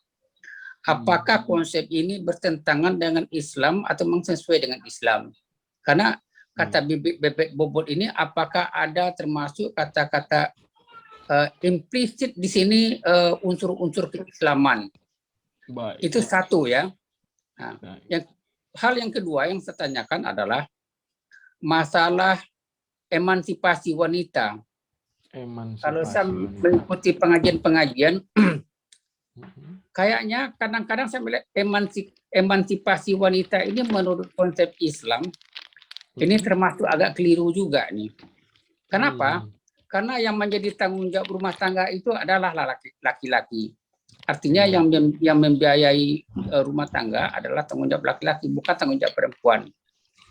Apakah konsep ini bertentangan dengan Islam atau memang sesuai dengan Islam? Karena kata bibit, bebek, bobot ini apakah ada termasuk kata-kata implisit di sini unsur-unsur keislaman? Baik. Itu satu ya. Nah, hal yang kedua yang saya tanyakan adalah masalah emansipasi wanita. Kalau saya mengikuti pengajian-pengajian, kayaknya kadang-kadang saya melihat emansipasi wanita ini menurut konsep Islam ini termasuk agak keliru juga nih. Kenapa? Karena yang menjadi tanggung jawab rumah tangga itu adalah laki-laki. Artinya yang membiayai rumah tangga adalah tanggung jawab laki-laki, bukan tanggung jawab perempuan.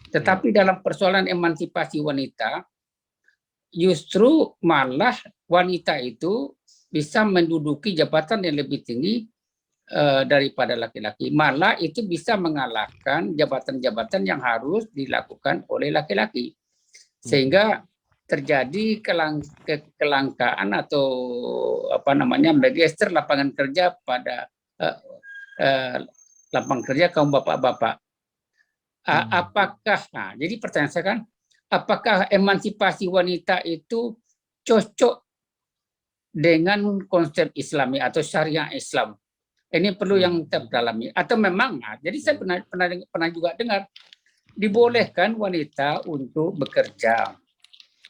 Tetapi dalam persoalan emansipasi wanita, justru malah wanita itu bisa menduduki jabatan yang lebih tinggi daripada laki-laki. Malah itu bisa mengalahkan jabatan-jabatan yang harus dilakukan oleh laki-laki. Sehingga terjadi kelangkaan atau bergeser lapangan kerja pada lapangan kerja kaum bapak-bapak. Apakah, jadi pertanyaan saya kan, apakah emansipasi wanita itu cocok dengan konsep Islami atau syariah Islam? Ini perlu yang terdalami. Atau memang, jadi saya pernah juga dengar dibolehkan wanita untuk bekerja,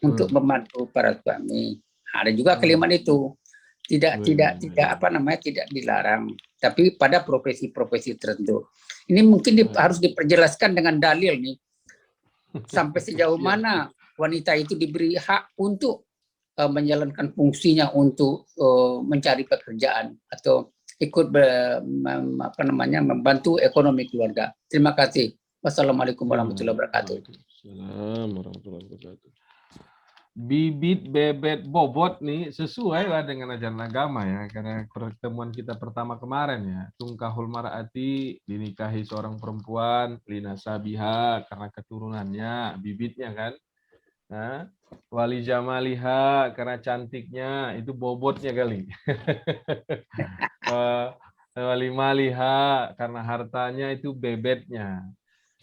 untuk membantu para suami. Ada juga kalimat itu tidak dilarang, tapi pada profesi-profesi tertentu. Ini mungkin harus diperjelaskan dengan dalil nih, sampai sejauh mana wanita itu diberi hak untuk menjalankan fungsinya untuk mencari pekerjaan atau ikut membantu ekonomi keluarga. Terima kasih. Wassalamualaikum warahmatullahi wabarakatuh. Waalaikumsalam warahmatullahi wabarakatuh. Bibit, bebet, bobot nih sesuai lah dengan ajaran agama ya, karena pertemuan kita pertama kemarin ya, tungkahul mar'ati, dinikahi seorang perempuan linasabiha karena keturunannya, bibitnya kan, Nah, wali jamaliha karena cantiknya, itu bobotnya kali. Wali maliha karena hartanya, itu bebetnya.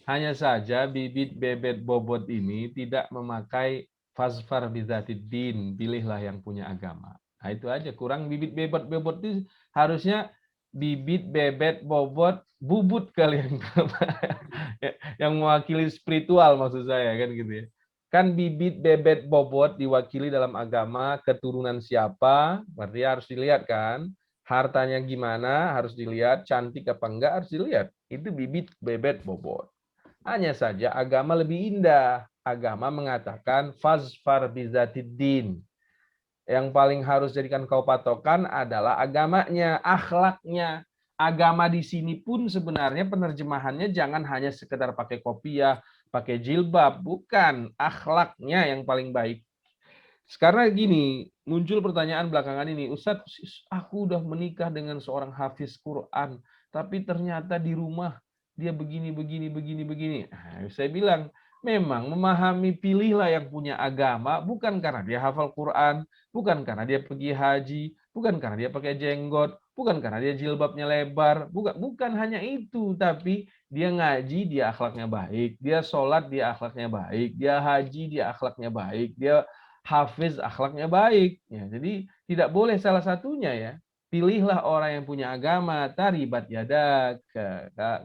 Hanya saja bibit bebet bobot ini tidak memakai fasfar bizatiddin, pilihlah yang punya agama. Nah, itu aja, kurang bibit bebet bobot itu harusnya bibit bebet bobot bubut kalian yang mewakili spiritual maksud saya kan gitu ya. Kan bibit bebet bobot diwakili dalam agama keturunan siapa, berarti harus dilihat kan. Hartanya gimana harus dilihat, cantik apa enggak harus dilihat. Itu bibit bebet bobot. Hanya saja agama lebih indah. Agama mengatakan fazfar bizatiddin. Yang paling harus jadikan kau patokan adalah agamanya, akhlaknya. Agama di sini pun sebenarnya penerjemahannya jangan hanya sekedar pakai kopiah, pakai jilbab, bukan. Akhlaknya yang paling baik. Sekarang gini, muncul pertanyaan belakangan ini, Ustadz, aku udah menikah dengan seorang hafiz Quran, tapi ternyata di rumah dia begini. Nah, saya bilang, memang memahami, pilihlah yang punya agama, bukan karena dia hafal Quran, bukan karena dia pergi haji, bukan karena dia pakai jenggot, bukan karena dia jilbabnya lebar, bukan hanya itu, tapi dia ngaji, dia akhlaknya baik, dia sholat, dia akhlaknya baik, dia haji, dia akhlaknya baik, dia hafiz akhlaknya baik. Ya, jadi tidak boleh salah satunya ya. Pilihlah orang yang punya agama, taribat yadak.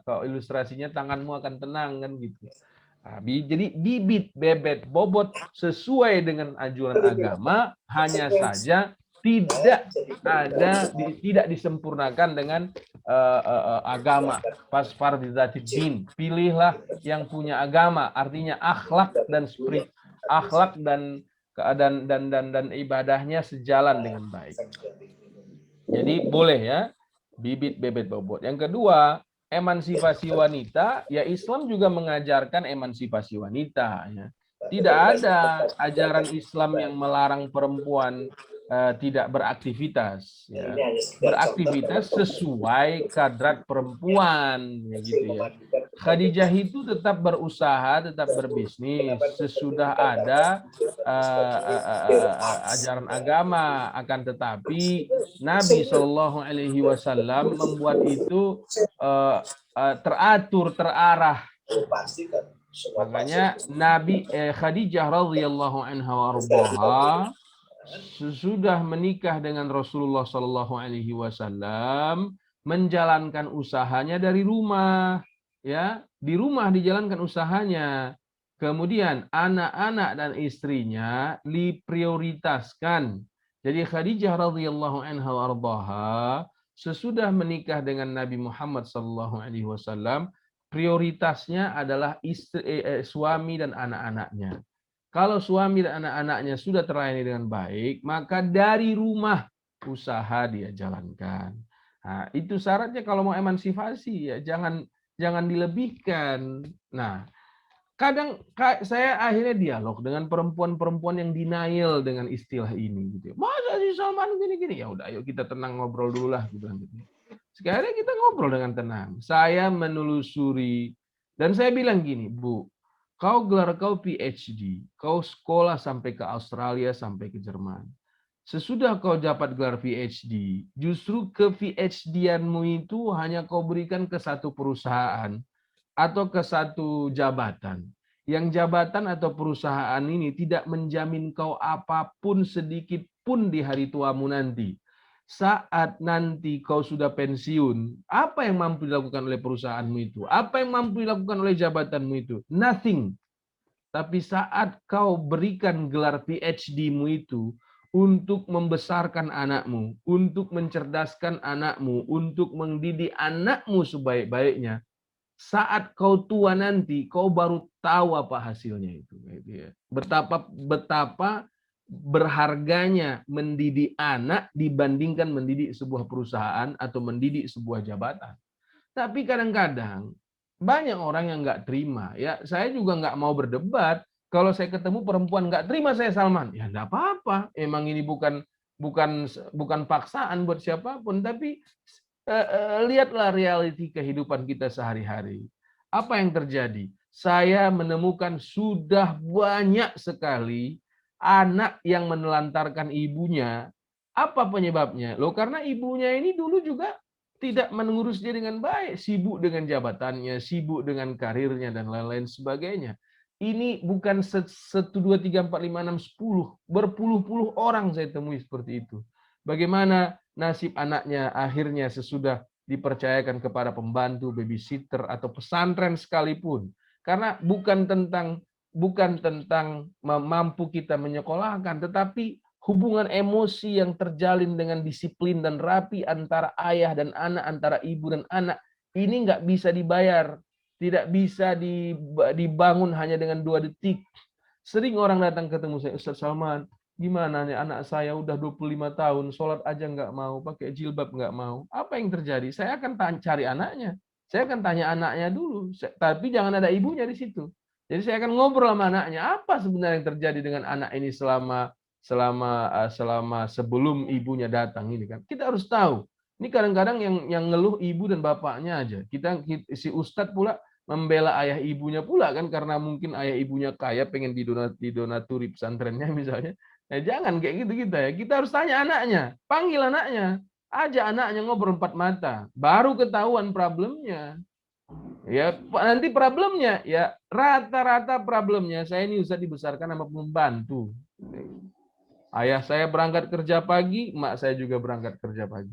Kalau ilustrasinya tanganmu akan tenang kan gitu. Nah, jadi bibit bebet bobot sesuai dengan anjuran agama, hanya saja tidak disempurnakan dengan agama. Fasfar bizatiddin. Pilihlah yang punya agama, artinya akhlak dan spirit, akhlak dan ibadahnya sejalan dengan baik. Jadi boleh ya, bibit bebet bobot. Yang kedua, emansipasi wanita, ya Islam juga mengajarkan emansipasi wanita. Ya. Tidak ada ajaran Islam yang melarang perempuan tidak beraktivitas. Ya. Beraktivitas sesuai kadrat perempuan, ya gitu ya. Khadijah itu tetap berusaha, tetap berbisnis sesudah ada ajaran agama, akan tetapi Nabi Shallallahu Alaihi Wasallam membuat itu teratur, terarah. Makanya Nabi Khadijah radhiyallahu anha warḍaha sesudah menikah dengan Rasulullah Shallallahu Alaihi Wasallam menjalankan usahanya dari rumah. Ya, di rumah dijalankan usahanya. Kemudian anak-anak dan istrinya diprioritaskan. Jadi Khadijah radhiyallahu anha warḍaha sesudah menikah dengan Nabi Muhammad sallallahu alaihi wasallam, prioritasnya adalah suami dan anak-anaknya. Kalau suami dan anak-anaknya sudah terlayani dengan baik, maka dari rumah usaha dia jalankan. Nah, itu syaratnya kalau mau emansipasi ya, jangan dilebihkan. Nah, kadang saya akhirnya dialog dengan perempuan-perempuan yang denial dengan istilah ini gitu. Masa si Salman gini-gini? Ya udah, ayo kita tenang ngobrol dulu lah gitu. Sekarang kita ngobrol dengan tenang. Saya menelusuri dan saya bilang gini, Bu, kau gelar kau PhD, kau sekolah sampai ke Australia, sampai ke Jerman. Sesudah kau dapat gelar PhD, justru ke PhD-anmu itu hanya kau berikan ke satu perusahaan atau ke satu jabatan. Yang jabatan atau perusahaan ini tidak menjamin kau apapun sedikit pun di hari tuamu nanti. Saat nanti kau sudah pensiun, apa yang mampu dilakukan oleh perusahaanmu itu? Apa yang mampu dilakukan oleh jabatanmu itu? Nothing. Tapi saat kau berikan gelar PhD-mu itu untuk membesarkan anakmu, untuk mencerdaskan anakmu, untuk mendidik anakmu sebaik-baiknya, saat kau tua nanti, kau baru tahu apa hasilnya itu. Betapa berharganya mendidik anak dibandingkan mendidik sebuah perusahaan atau mendidik sebuah jabatan. Tapi kadang-kadang banyak orang yang nggak terima. Ya, saya juga nggak mau berdebat. Kalau saya ketemu perempuan nggak terima saya Salman, ya nggak apa-apa. Emang ini bukan paksaan buat siapapun, tapi lihatlah realiti kehidupan kita sehari-hari. Apa yang terjadi? saya menemukan sudah banyak sekali anak yang menelantarkan ibunya. Apa penyebabnya? Loh, karena ibunya ini dulu juga tidak mengurus dia dengan baik, sibuk dengan jabatannya, sibuk dengan karirnya, dan lain-lain sebagainya. Ini bukan 1, 2, 3, 4, 5, 6, 10. Berpuluh-puluh orang saya temui seperti itu. Bagaimana nasib anaknya akhirnya sesudah dipercayakan kepada pembantu, babysitter, atau pesantren sekalipun. Karena bukan tentang mampu kita menyekolahkan, tetapi hubungan emosi yang terjalin dengan disiplin dan rapi antara ayah dan anak, antara ibu dan anak, ini nggak bisa dibayar. Tidak bisa dibangun hanya dengan 2 detik. Sering orang datang ketemu saya, Ustaz Salman, gimana nih anak saya udah 25 tahun, sholat aja nggak mau, pakai jilbab nggak mau. Apa yang terjadi? Saya akan cari anaknya. Saya akan tanya anaknya dulu. Tapi jangan ada ibunya di situ. Jadi saya akan ngobrol sama anaknya. Apa sebenarnya yang terjadi dengan anak ini selama sebelum ibunya datang ini kan? Kita harus tahu. Ini kadang-kadang yang ngeluh ibu dan bapaknya aja. Si Ustadz pula membela ayah ibunya pula kan, karena mungkin ayah ibunya kaya, pengen didonaturi pesantrennya misalnya. Nah, jangan kayak gitu kita ya. Kita harus tanya anaknya, panggil anaknya, ajak anaknya ngobrol 4 mata, baru ketahuan problemnya. Ya, nanti problemnya ya rata-rata problemnya, saya ini Ustaz dibesarkan sama pembantu. Ayah saya berangkat kerja pagi, mak saya juga berangkat kerja pagi.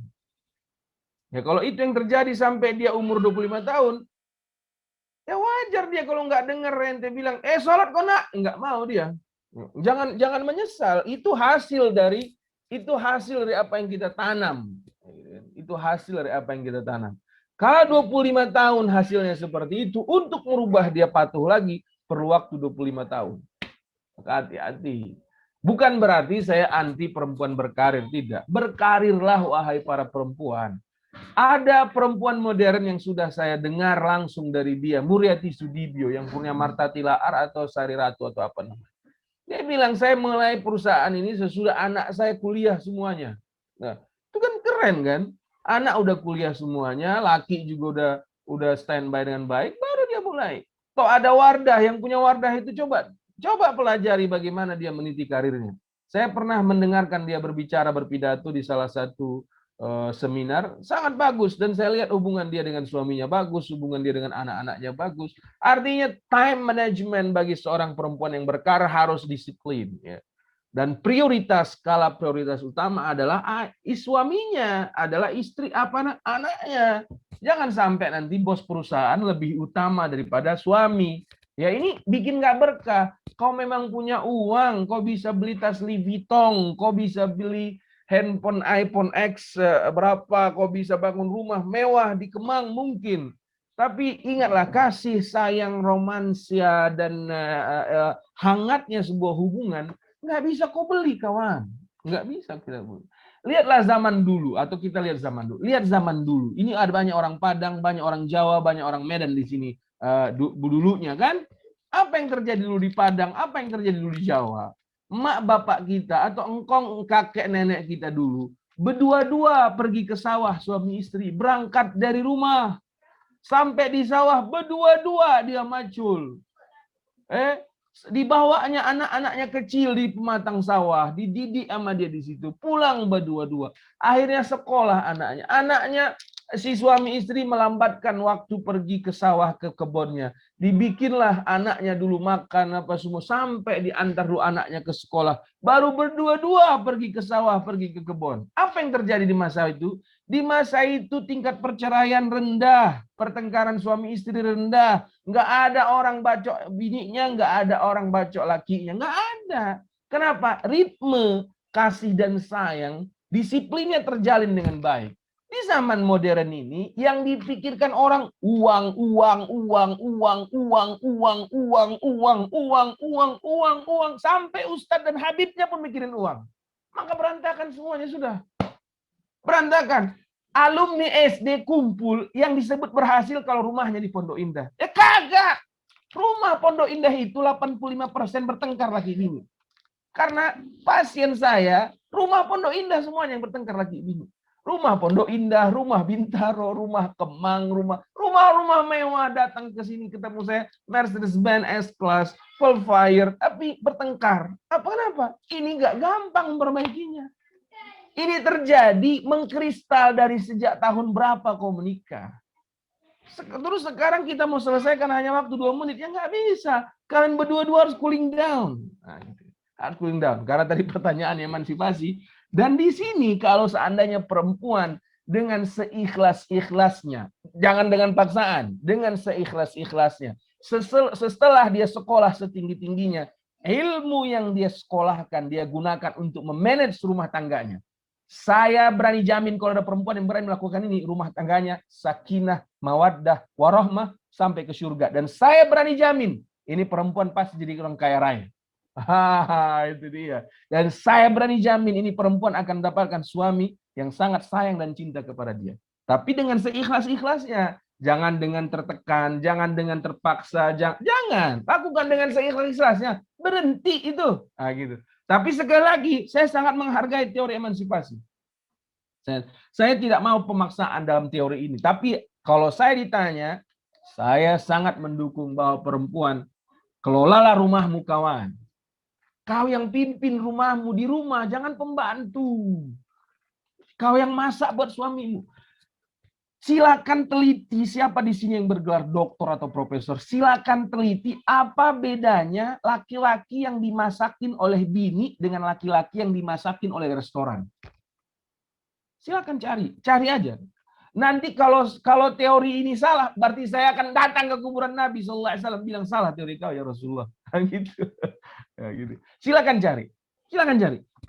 Ya kalau itu yang terjadi sampai dia umur 25 tahun, ya wajar dia kalau nggak dengar ente bilang, sholat kok nak, nggak mau dia. Jangan menyesal. Itu hasil dari apa yang kita tanam. Itu hasil dari apa yang kita tanam. Kalau 25 tahun hasilnya seperti itu, untuk merubah dia patuh lagi perlu waktu 25 tahun. Maka hati-hati. Bukan berarti saya anti perempuan berkarir, tidak. Berkarirlah wahai para perempuan. Ada perempuan modern yang sudah saya dengar langsung dari dia, Muriati Sudibyo, yang punya Marta Tilaar atau Sari Ratu atau apa namanya. Dia bilang, saya mulai perusahaan ini sesudah anak saya kuliah semuanya. Nah, itu kan keren kan? Anak udah kuliah semuanya, laki juga udah standby dengan baik, baru dia mulai. Toh ada Wardah, yang punya Wardah itu coba pelajari bagaimana dia meniti karirnya. Saya pernah mendengarkan dia berpidato di salah satu seminar, sangat bagus, dan saya lihat hubungan dia dengan suaminya bagus, hubungan dia dengan anak-anaknya bagus. Artinya time management bagi seorang perempuan yang berkarir harus disiplin, ya. Dan skala prioritas utama adalah suaminya, adalah istri, anaknya. Jangan sampai nanti bos perusahaan lebih utama daripada suami. Ya ini bikin nggak berkah. Kau memang punya uang, kau bisa beli tas Louis Vuitton, kau bisa beli handphone iPhone X berapa, kau bisa bangun rumah mewah di Kemang mungkin. Tapi ingatlah, kasih sayang, romansia, dan hangatnya sebuah hubungan nggak bisa kau beli, kawan. Nggak bisa kita beli. Lihatlah zaman dulu, atau kita lihat zaman dulu. Lihat zaman dulu. Ini ada banyak orang Padang, banyak orang Jawa, banyak orang Medan di sini dulunya kan. Apa yang terjadi dulu di Padang? Apa yang terjadi dulu di Jawa? Mak bapak kita atau engkong kakek nenek kita dulu berdua-dua pergi ke sawah, suami istri berangkat dari rumah sampai di sawah berdua-dua dia macul. Dibawanya anak-anaknya kecil di pematang sawah, dididik sama dia di situ, pulang berdua-dua. Akhirnya sekolah anaknya si suami istri melambatkan waktu pergi ke sawah, ke kebunnya. Dibikinlah anaknya dulu makan apa semua sampai diantar dulu anaknya ke sekolah. Baru berdua-dua pergi ke sawah, pergi ke kebun. Apa yang terjadi di masa itu? Di masa itu tingkat perceraian rendah, pertengkaran suami istri rendah. Nggak ada orang bacok bininya, nggak ada orang bacok lakinya. Nggak ada. Kenapa? Ritme kasih dan sayang, disiplinnya terjalin dengan baik. Di zaman modern ini yang dipikirkan orang uang sampai ustadz dan habibnya pun mikirin uang. Maka berantakan semuanya sudah. Berantakan. Alumni SD kumpul yang disebut berhasil kalau rumahnya di Pondok Indah. Ya kagak. Rumah Pondok Indah itu 85% bertengkar laki bini. Karena pasien saya rumah Pondok Indah semuanya yang bertengkar laki bini. Rumah Pondok Indah, rumah Bintaro, rumah Kemang, rumah mewah datang ke sini ketemu saya Mercedes-Benz S-Class, Volkswagen, tapi bertengkar. Kenapa? Ini nggak gampang perbaikinya. Ini terjadi mengkristal dari sejak tahun berapa kau menikah. Terus sekarang kita mau selesaikan hanya waktu 2 menit, ya nggak bisa. Kalian berdua-dua harus cooling down. Nah, gitu. Harus cooling down. Karena tadi pertanyaan emansipasi. Dan di sini kalau seandainya perempuan dengan seikhlas-ikhlasnya, jangan dengan paksaan, dengan seikhlas-ikhlasnya, setelah dia sekolah setinggi-tingginya, ilmu yang dia sekolahkan, dia gunakan untuk memanage rumah tangganya. Saya berani jamin kalau ada perempuan yang berani melakukan ini, rumah tangganya sakinah, mawaddah, warahmah sampai ke surga. Dan saya berani jamin, ini perempuan pasti jadi orang kaya raya. Itu dia. Dan saya berani jamin ini perempuan akan mendapatkan suami yang sangat sayang dan cinta kepada dia. Tapi dengan seikhlas-ikhlasnya. Jangan dengan tertekan, jangan dengan terpaksa, jangan. Lakukan dengan seikhlas-ikhlasnya. Berhenti itu. Gitu. Tapi sekali lagi, saya sangat menghargai teori emansipasi. Saya tidak mau pemaksaan dalam teori ini. Tapi kalau saya ditanya, saya sangat mendukung bahwa perempuan, kelolalah rumahmu kawan. Kau yang pimpin rumahmu di rumah, jangan pembantu. Kau yang masak buat suamimu. Silakan teliti siapa di sini yang bergelar doktor atau profesor. Silakan teliti apa bedanya laki-laki yang dimasakin oleh bini dengan laki-laki yang dimasakin oleh restoran. Silakan cari aja. Nanti kalau teori ini salah, berarti saya akan datang ke kuburan Nabi SAW bilang salah teori kau ya Rasulullah. Gitu. Ya, gitu. Silakan cari.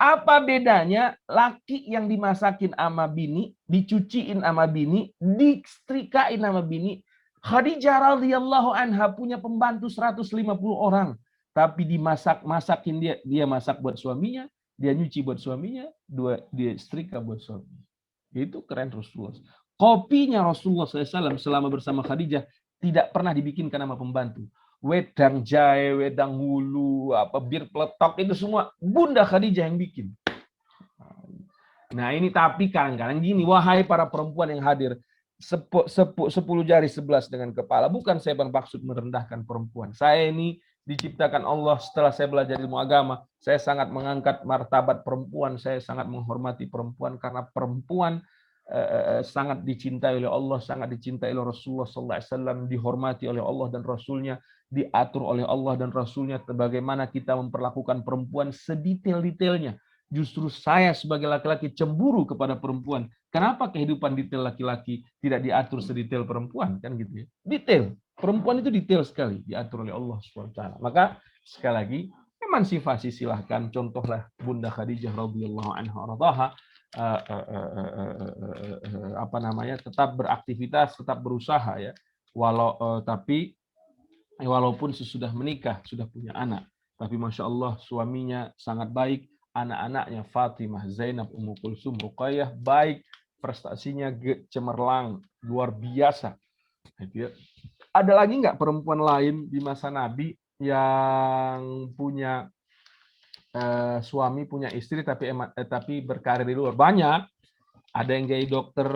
Apa bedanya laki yang dimasakin sama bini, dicuciin sama bini, disetrikain sama bini? Khadijah radhiyallahu anha punya pembantu 150 orang, tapi masakin dia masak buat suaminya, dia nyuci buat suaminya, dia setrika buat suaminya. Itu keren Rasulullah. Kopinya Rasulullah SAW selama bersama Khadijah tidak pernah dibikinkan sama pembantu. Wedang jahe, wedang hulu, bir peletok itu semua Bunda Khadijah yang bikin. Nah ini tapi kadang-kadang gini, wahai para perempuan yang hadir, 10 jari 11 dengan kepala. Bukan saya bermaksud merendahkan perempuan. Saya ini diciptakan Allah setelah saya belajar ilmu agama. Saya sangat mengangkat martabat perempuan. Saya sangat menghormati perempuan karena perempuan sangat dicintai oleh Allah, sangat dicintai oleh Rasulullah SAW, dihormati oleh Allah dan Rasulnya, diatur oleh Allah dan Rasulnya. Bagaimana kita memperlakukan perempuan sedetail-detailnya. Justru saya sebagai laki-laki cemburu kepada perempuan. Kenapa kehidupan detail laki-laki tidak diatur sedetail perempuan? Kan gitu ya. Detail. Perempuan itu detail sekali diatur oleh Allah SWT. Maka sekali lagi, emansipasi silahkan. Contohlah Bunda Khadijah radhiyallahu anha radhaha, tetap beraktivitas, tetap berusaha ya. Tapi walaupun sesudah menikah, sudah punya anak, tapi masya Allah suaminya sangat baik, anak-anaknya Fatimah, Zainab, Ummu Kulsum, Ruqayyah baik, prestasinya cemerlang, luar biasa. Ada lagi nggak perempuan lain di masa Nabi yang punya suami, punya istri tapi berkarir di luar? Banyak. Ada yang jadi dokter,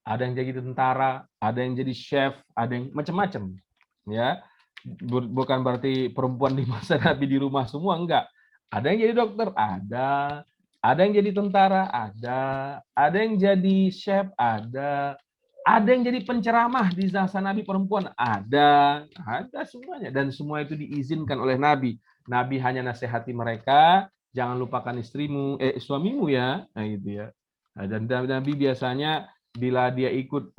ada yang jadi tentara, ada yang jadi chef, ada yang macam-macam. Ya, bukan berarti perempuan di masa Nabi di rumah semua, enggak. Ada yang jadi dokter, ada yang jadi tentara, ada yang jadi chef, ada yang jadi penceramah di masa Nabi perempuan, ada semuanya, dan semua itu diizinkan oleh Nabi. Nabi hanya nasihati mereka, jangan lupakan suamimu ya, nah gitu ya. Dan Nabi biasanya bila dia ikut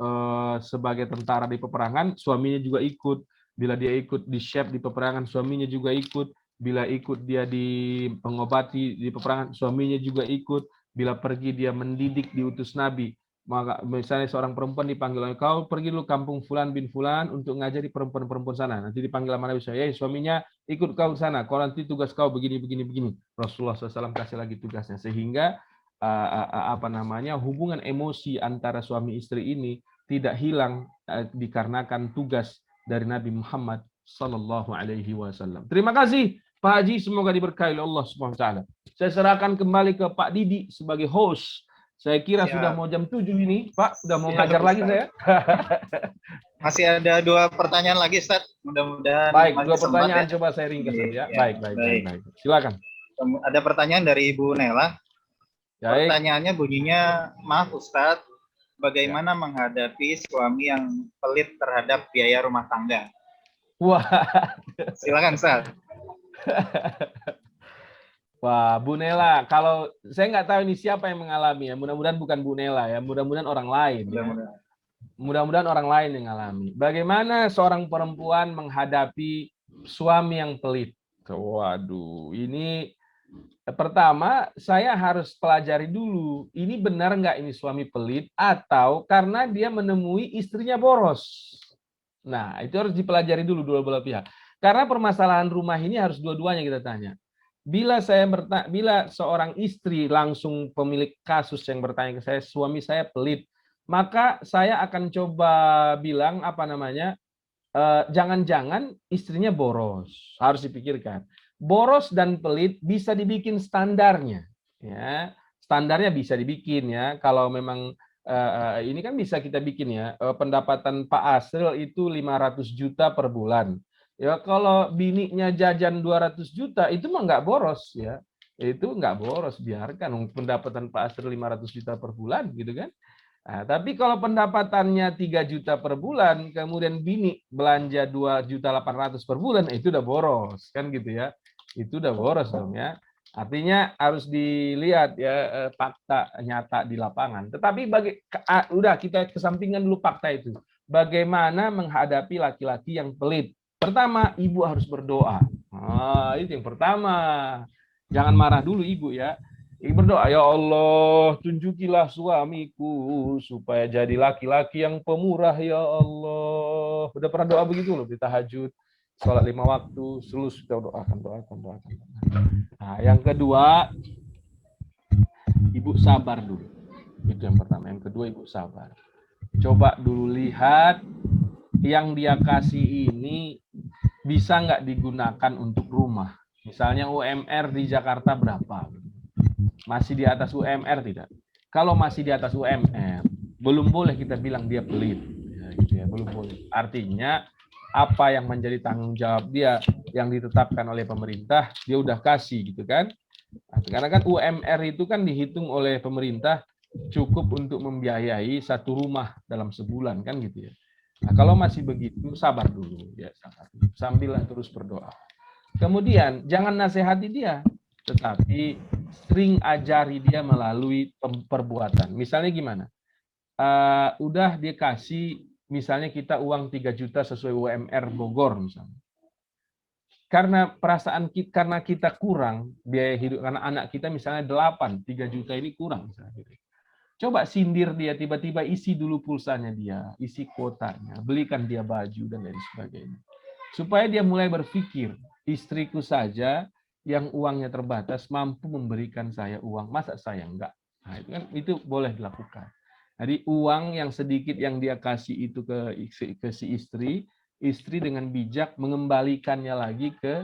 sebagai tentara di peperangan, suaminya juga ikut. Bila dia ikut di chef di peperangan, suaminya juga ikut. Bila ikut dia di pengobati di peperangan, suaminya juga ikut. Bila pergi dia mendidik, diutus Nabi. Maka misalnya seorang perempuan dipanggil oleh kau, pergi dulu kampung Fulan bin Fulan untuk ngajari perempuan-perempuan sana. Nanti dipanggil sama Nabi saya, suaminya ikut kau ke sana. Kau nanti tugas kau begini. Rasulullah SAW kasih lagi tugasnya, sehingga hubungan emosi antara suami istri ini tidak hilang dikarenakan tugas dari Nabi Muhammad Sallallahu Alaihi Wasallam. Terima kasih Pak Haji, semoga diberkahi oleh Allah Subhanahu Wa Taala. Saya serahkan kembali ke Pak Didi sebagai host Saya kira Siap. sudah mau jam 7 ini, Pak. Sudah mau Siap, ngajar lagi Ustaz. saya. Masih ada 2 pertanyaan lagi, Ustaz. Mudah-mudahan Baik, masih 2 sempat pertanyaan ya. coba saya ringkas Iya, ya. iya. Baik. Silakan. Ada pertanyaan dari Ibu Nela. Baik. Pertanyaannya bunyinya, maaf Ustadz, bagaimana Ya. menghadapi suami yang pelit terhadap biaya rumah tangga? Wah. Silakan Ustadz. Wah, Bu Nela, kalau saya nggak tahu ini siapa yang mengalami ya. Mudah-mudahan bukan Bu Nela ya. Mudah-mudahan orang lain. Ya. Mudah-mudahan. Mudah-mudahan orang lain yang mengalami. Bagaimana seorang perempuan menghadapi suami yang pelit? Waduh, ini pertama saya harus pelajari dulu. Ini benar nggak ini suami pelit atau karena dia menemui istrinya boros? Nah, itu harus dipelajari dulu dua belah pihak. Karena permasalahan rumah ini harus dua-duanya kita tanya. Bila seorang istri langsung pemilik kasus yang bertanya ke saya, suami saya pelit, maka saya akan coba bilang jangan-jangan istrinya boros. Harus dipikirkan. Boros dan pelit bisa dibikin standarnya. Ya, standarnya bisa dibikin ya. Kalau memang ini kan bisa kita bikin ya. Pendapatan Pak Asril itu 500 juta per bulan. Ya kalau bininya jajan 200 juta itu mah nggak boros ya. Itu nggak boros, biarkan pendapatan Pak Asril 500 juta per bulan gitu kan. Nah, tapi kalau pendapatannya 3 juta per bulan, kemudian bini belanja 2.800.000 per bulan, itu udah boros kan gitu ya. Itu udah boros dong ya. Artinya harus dilihat ya fakta nyata di lapangan. Tetapi udah kita kesampingkan dulu fakta itu. Bagaimana menghadapi laki-laki yang pelit? Pertama, ibu harus berdoa. Itu yang pertama. Jangan marah dulu ibu ya. Ibu berdoa, ya Allah, tunjukilah suamiku supaya jadi laki-laki yang pemurah ya Allah. Udah pernah doa begitu loh di tahajud, sholat 5 waktu, selalu sudah doakan. Nah, yang kedua, ibu sabar dulu. Itu yang pertama. Yang kedua, ibu sabar. Coba dulu lihat yang dia kasih ini bisa nggak digunakan untuk rumah. Misalnya UMR di Jakarta berapa? Masih di atas UMR tidak? Kalau masih di atas UMR, belum boleh kita bilang dia pelit. Ya, gitu ya, belum boleh. Artinya apa yang menjadi tanggung jawab dia yang ditetapkan oleh pemerintah, dia udah kasih gitu kan? Nah, karena kan UMR itu kan dihitung oleh pemerintah cukup untuk membiayai satu rumah dalam sebulan kan gitu ya. Nah, kalau masih begitu sabar dulu ya, sabar. Sambillah terus berdoa. Kemudian jangan nasihati dia, tetapi sering ajari dia melalui perbuatan. Misalnya gimana? Udah dia kasih, misalnya kita uang 3 juta sesuai UMR Bogor misalnya. Karena karena kita kurang biaya hidup, karena anak kita misalnya 8, 3 juta ini kurang misalnya. Coba sindir dia, tiba-tiba isi dulu pulsanya dia, isi kuotanya, belikan dia baju dan lain sebagainya. Supaya dia mulai berpikir, istriku saja yang uangnya terbatas mampu memberikan saya uang, masa saya enggak? Nah, itu boleh dilakukan. Jadi uang yang sedikit yang dia kasih itu ke si istri dengan bijak mengembalikannya lagi ke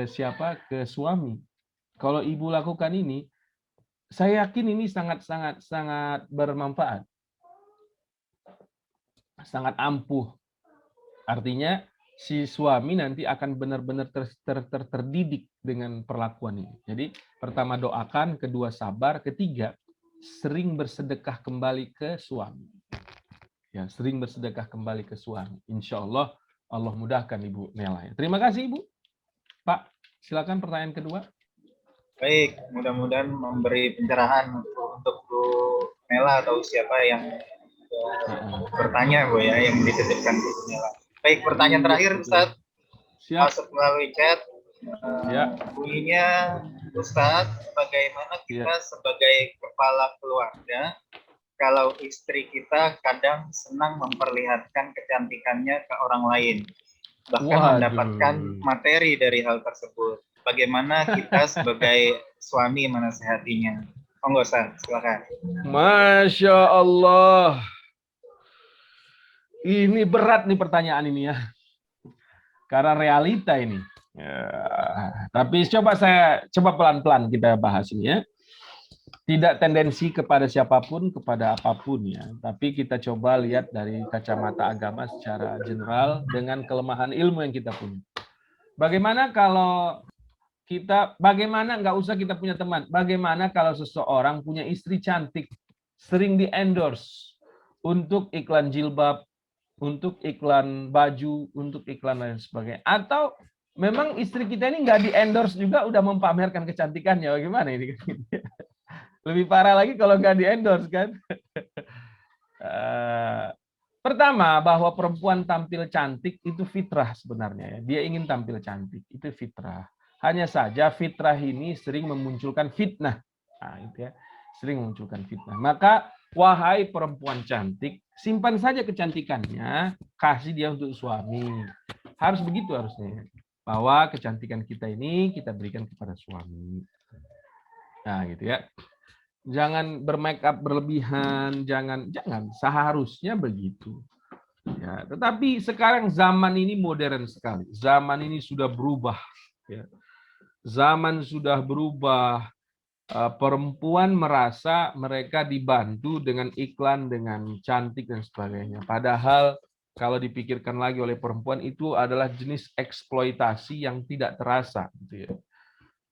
siapa? Ke suami. Kalau ibu lakukan ini, saya yakin ini sangat bermanfaat. Sangat ampuh. Artinya si suami nanti akan benar-benar terdidik dengan perlakuan ini. Jadi pertama doakan, kedua sabar, ketiga sering bersedekah kembali ke suami. Ya, sering bersedekah kembali ke suami. Insya Allah Allah mudahkan Ibu Nela. Terima kasih Ibu. Pak, silakan pertanyaan kedua. Baik, mudah-mudahan memberi pencerahan untuk Bu Nela atau siapa yang bertanya Bu ya, yang dititipkan Bu Nela. Baik, pertanyaan terakhir Ustaz. Siap. Masuk melalui chat. Ya. Bunyinya, Ustaz, bagaimana kita sebagai kepala keluarga kalau istri kita kadang senang memperlihatkan kecantikannya ke orang lain, bahkan mendapatkan materi dari hal tersebut. Bagaimana kita sebagai suami menasehatinya? Monggo Ustaz, silakan. Masya Allah. Ini berat nih pertanyaan ini ya. Karena realita ini. Ya, tapi coba pelan-pelan kita bahas ini ya. Tidak tendensi kepada siapapun, kepada apapun ya. Tapi kita coba lihat dari kacamata agama secara general dengan kelemahan ilmu yang kita punya. Bagaimana kalau bagaimana nggak usah kita punya teman. Bagaimana kalau seseorang punya istri cantik, sering di-endorse untuk iklan jilbab, untuk iklan baju, untuk iklan lain sebagainya. Atau memang istri kita ini nggak di-endorse juga udah mempamerkan kecantikannya. Bagaimana ini? Lebih parah lagi kalau nggak di-endorse kan. Pertama, bahwa perempuan tampil cantik itu fitrah sebenarnya. Ya. Dia ingin tampil cantik, itu fitrah. Hanya saja fitrah ini sering memunculkan fitnah. Nah, itu ya, sering memunculkan fitnah. Maka, wahai perempuan cantik, simpan saja kecantikannya, kasih dia untuk suami. Harus begitu harusnya. Bahwa kecantikan kita ini kita berikan kepada suami. Nah, gitu ya. Jangan bermake up berlebihan, jangan seharusnya begitu. Ya, tetapi sekarang zaman ini modern sekali. Zaman ini sudah berubah. Ya. Zaman sudah berubah. Perempuan merasa mereka dibantu dengan iklan, dengan cantik dan sebagainya. Padahal kalau dipikirkan lagi oleh perempuan itu adalah jenis eksploitasi yang tidak terasa. Gitu ya.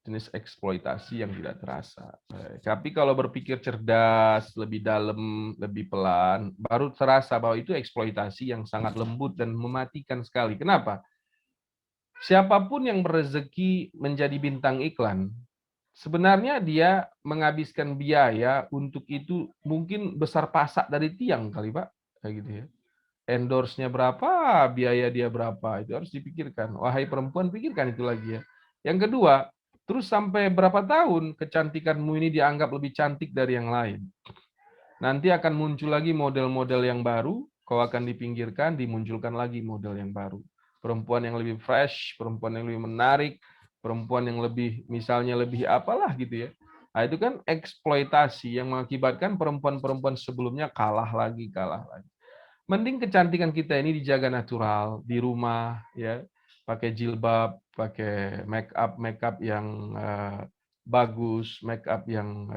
Jenis eksploitasi yang tidak terasa. Tapi kalau berpikir cerdas, lebih dalam, lebih pelan, baru terasa bahwa itu eksploitasi yang sangat lembut dan mematikan sekali. Kenapa? Siapapun yang berrezeki menjadi bintang iklan, sebenarnya dia menghabiskan biaya untuk itu mungkin besar pasak dari tiang kali, Pak. Kayak gitu ya. Endorse-nya berapa, biaya dia berapa, itu harus dipikirkan. Wahai perempuan, pikirkan itu lagi ya. Yang kedua, terus sampai berapa tahun kecantikanmu ini dianggap lebih cantik dari yang lain? Nanti akan muncul lagi model-model yang baru, kau akan dipinggirkan, dimunculkan lagi model yang baru. Perempuan yang lebih fresh, perempuan yang lebih menarik, perempuan yang lebih, misalnya lebih apalah gitu ya. Nah, itu kan eksploitasi yang mengakibatkan perempuan-perempuan sebelumnya kalah lagi. Mending kecantikan kita ini dijaga natural, di rumah, ya, pakai jilbab, pakai make up yang bagus, make up yang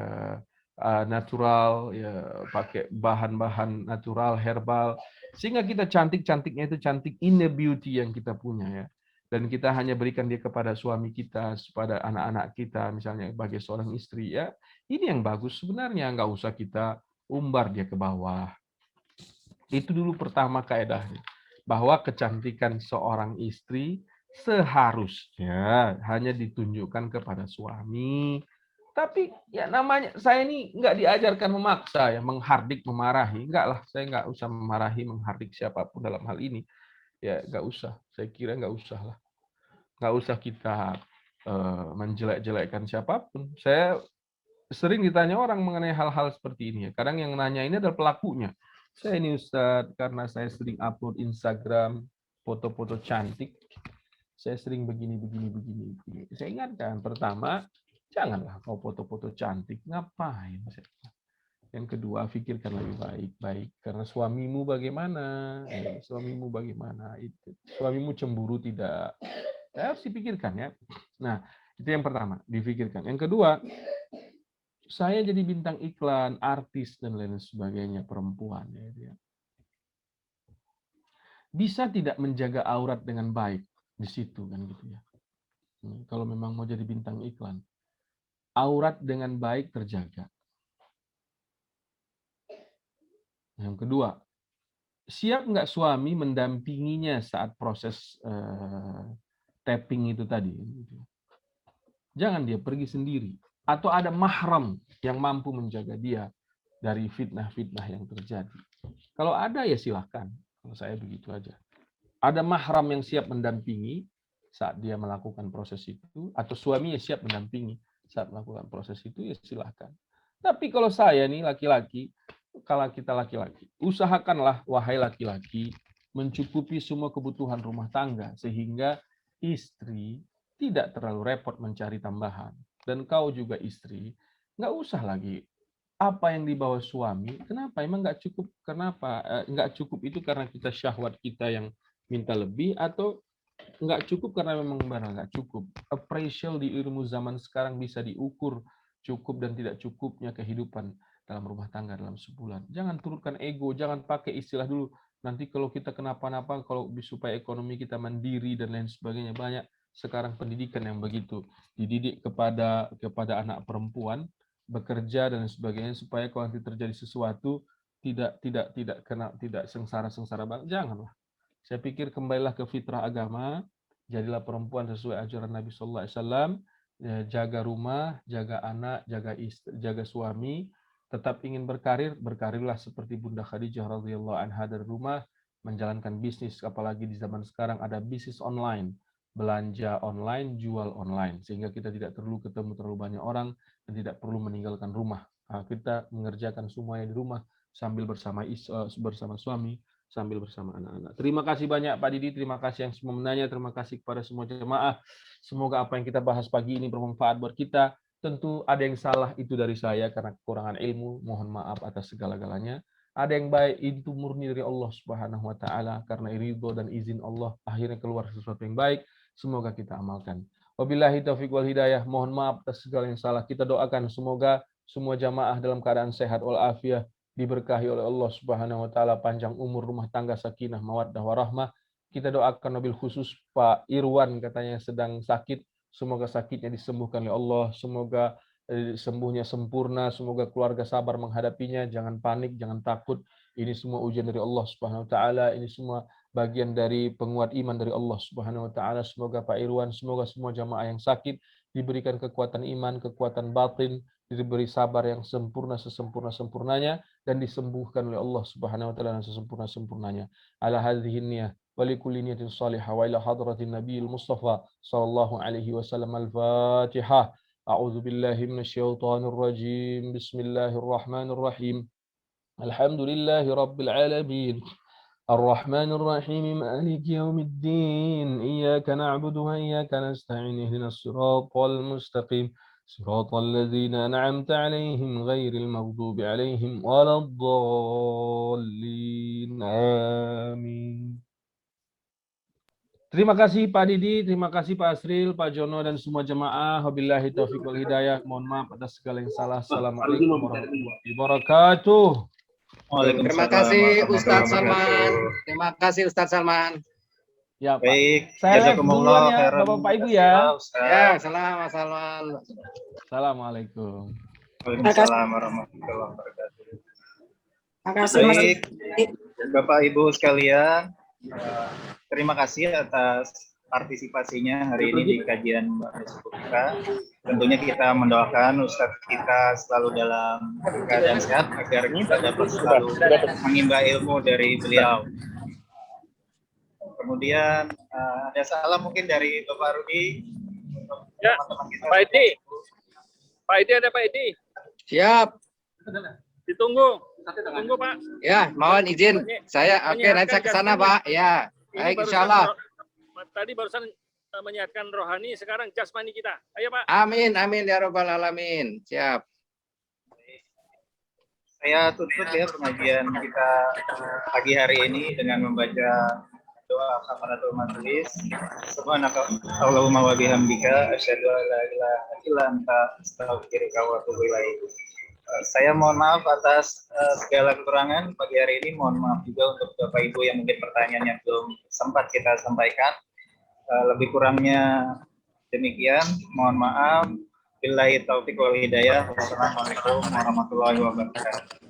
natural, ya, pakai bahan-bahan natural, herbal, sehingga kita cantiknya itu cantik inner beauty yang kita punya ya. Dan kita hanya berikan dia kepada suami kita, kepada anak-anak kita, misalnya sebagai seorang istri ya. Ini yang bagus sebenarnya, nggak usah kita umbar dia ke bawah. Itu dulu pertama kaedahnya. Bahwa kecantikan seorang istri seharusnya hanya ditunjukkan kepada suami. Tapi ya namanya, saya ini nggak diajarkan memaksa ya, menghardik, memarahi. Enggak lah, saya nggak usah memarahi, menghardik siapapun dalam hal ini. Ya nggak usah, saya kira nggak usah lah. Nggak usah kita menjelek-jelekkan siapapun. Saya sering ditanya orang mengenai hal-hal seperti ini. Kadang yang nanya ini adalah pelakunya. Saya ini Ustadz, karena saya sering upload Instagram, foto-foto cantik, saya sering begini. Saya ingatkan, pertama, janganlah kau foto-foto cantik, ngapain? Yang kedua, pikirkan lebih baik-baik, karena suamimu bagaimana? Suamimu bagaimana? Suamimu cemburu tidak? Harus dipikirkan ya. Nah, itu yang pertama, dipikirkan. Yang kedua, saya jadi bintang iklan, artis dan lain sebagainya, perempuan ya. Bisa tidak menjaga aurat dengan baik di situ kan gitu ya. Kalau memang mau jadi bintang iklan, aurat dengan baik terjaga. Yang kedua, siap nggak suami mendampinginya saat proses tapping itu tadi? Jangan dia pergi sendiri. Atau ada mahram yang mampu menjaga dia dari fitnah-fitnah yang terjadi. Kalau ada ya silahkan. Kalau saya begitu aja. Ada mahram yang siap mendampingi saat dia melakukan proses itu, atau suami yang siap mendampingi saat melakukan proses itu, ya silahkan. Tapi kalau saya nih laki-laki, kalau kita laki-laki, usahakanlah wahai laki-laki mencukupi semua kebutuhan rumah tangga sehingga istri tidak terlalu repot mencari tambahan. Dan kau juga istri, nggak usah lagi apa yang dibawa suami. Kenapa? Emang nggak cukup? Kenapa? Nggak cukup itu karena kita syahwat kita yang minta lebih, atau nggak cukup karena memang barang nggak cukup? Appraisal di ilmu zaman sekarang bisa diukur cukup dan tidak cukupnya kehidupan dalam rumah tangga dalam sebulan. Jangan turunkan ego, jangan pakai istilah dulu. Nanti kalau kita kenapa-napa, kalau supaya ekonomi kita mandiri dan lain sebagainya, banyak sekarang pendidikan yang begitu dididik kepada anak perempuan bekerja dan sebagainya supaya kalau nanti terjadi sesuatu tidak sengsara banget. Janganlah. Saya pikir kembalilah ke fitrah agama, jadilah perempuan sesuai ajaran Nabi Sallallahu Alaihi Wasallam, jaga rumah, jaga anak, jaga istri, jaga suami. Tetap ingin berkarir, berkarirlah seperti Bunda Khadijah radhiyallahu anha dari rumah, menjalankan bisnis, apalagi di zaman sekarang ada bisnis online, belanja online, jual online, sehingga kita tidak perlu ketemu terlalu banyak orang dan tidak perlu meninggalkan rumah. Kita mengerjakan semuanya di rumah sambil bersama suami, sambil bersama anak-anak. Terima kasih banyak Pak Didi, terima kasih yang semua menanya, terima kasih kepada semua jemaah. Semoga apa yang kita bahas pagi ini bermanfaat buat kita. Tentu ada yang salah, itu dari saya karena kekurangan ilmu, mohon maaf atas segala-galanya. Ada yang baik, itu murni dari Allah Subhanahu wa taala, karena ridho dan izin Allah akhirnya keluar sesuatu yang baik. Semoga kita amalkan. Wabillahi taufiq wal hidayah. Mohon maaf atas segala yang salah. Kita doakan semoga semua jamaah dalam keadaan sehat walafiat, diberkahi oleh Allah Subhanahu wa taala, panjang umur, rumah tangga, sakinah, mawaddah warahmah. Kita doakan wabil khusus Pak Irwan, katanya sedang sakit. Semoga sakitnya disembuhkan oleh Allah, semoga sembuhnya sempurna, semoga keluarga sabar menghadapinya, jangan panik, jangan takut. Ini semua ujian dari Allah Subhanahu wa taala, ini semua bagian dari penguat iman dari Allah Subhanahu wa taala. Semoga Pak Irwan, semoga semua jamaah yang sakit diberikan kekuatan iman, kekuatan batin, diberi sabar yang sempurna sesempurna-sempurnanya dan disembuhkan oleh Allah Subhanahu wa taala dengan sesempurna-sempurnanya. Ala hadhihi niyyah wa li kulli niyatin salihah wa ila hadratin nabiyil mustafa sallallahu alaihi wasallam. Al-Fatihah. A'udzu billahi minasyaitonir rajim. Bismillahirrahmanirrahim. Alhamdulillahi rabbil alamin. الرحمن الرحيم مالك يوم الدين إياك نعبد وإياك نستعين اهدنا الصراط المستقيم صراط الذين أنعمت عليهم غير المغضوب عليهم ولا الضالين آمين. Terima kasih Pak Didi, terima kasih Pak Asril, Pak Jono dan semua jemaah. Wabillahi taufiq wal hidayah. Mohon maaf atas segala yang salah. Assalamualaikum warahmatullahi wabarakatuh. Terima kasih Ustadz Salman. Terima kasih Ustadz Salman. Ya, Pak. Baik, Saya duluan ya, Bapak Ibu ya. Ya, salam Salman. Assalamualaikum. Waalaikumsalam warahmatullahi wabarakatuh. Terima kasih Mas. Baik, Bapak Ibu sekalian, terima kasih atas partisipasinya hari ini di kajian kita. Tentunya kita mendoakan Ustadz kita selalu dalam keadaan sehat agar kita dapat selalu mengimba ilmu dari beliau. Kemudian ada salam mungkin dari Bapak Rudi. Ya, Pak Edi. Pak Edi ada Pak Edi. Siap. Ditunggu. Tunggu Pak. Ya, mohon izin. Saya nanti ke sana Pak. Ya, baik insyaallah. Tadi barusan menyiapkan rohani, sekarang jasmani kita. Ayo Pak. Amin, amin ya rabbal alamin. Siap. Saya tutup ya pengajian kita pagi hari ini dengan membaca doa kafaratul majelis. Subhanaka Allahumma wa bihamdika asyhadu an la ilaha illa anta astaghfiruka wa atubu ilaik. Saya mohon maaf atas segala kekurangan pagi hari ini. Mohon maaf juga untuk Bapak Ibu yang mungkin pertanyaannya belum sempat kita sampaikan. Lebih kurangnya demikian. Mohon maaf. Billahi taufiq wal hidayah. Wassalamualaikum warahmatullahi wabarakatuh.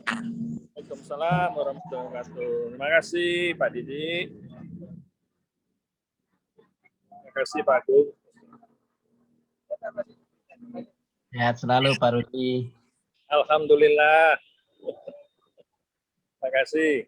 Waalaikumsalam warahmatullahi wabarakatuh. Terima kasih Pak Didi. Terima kasih Pak Agung. Sehat selalu Pak Rudi. Alhamdulillah. Terima kasih.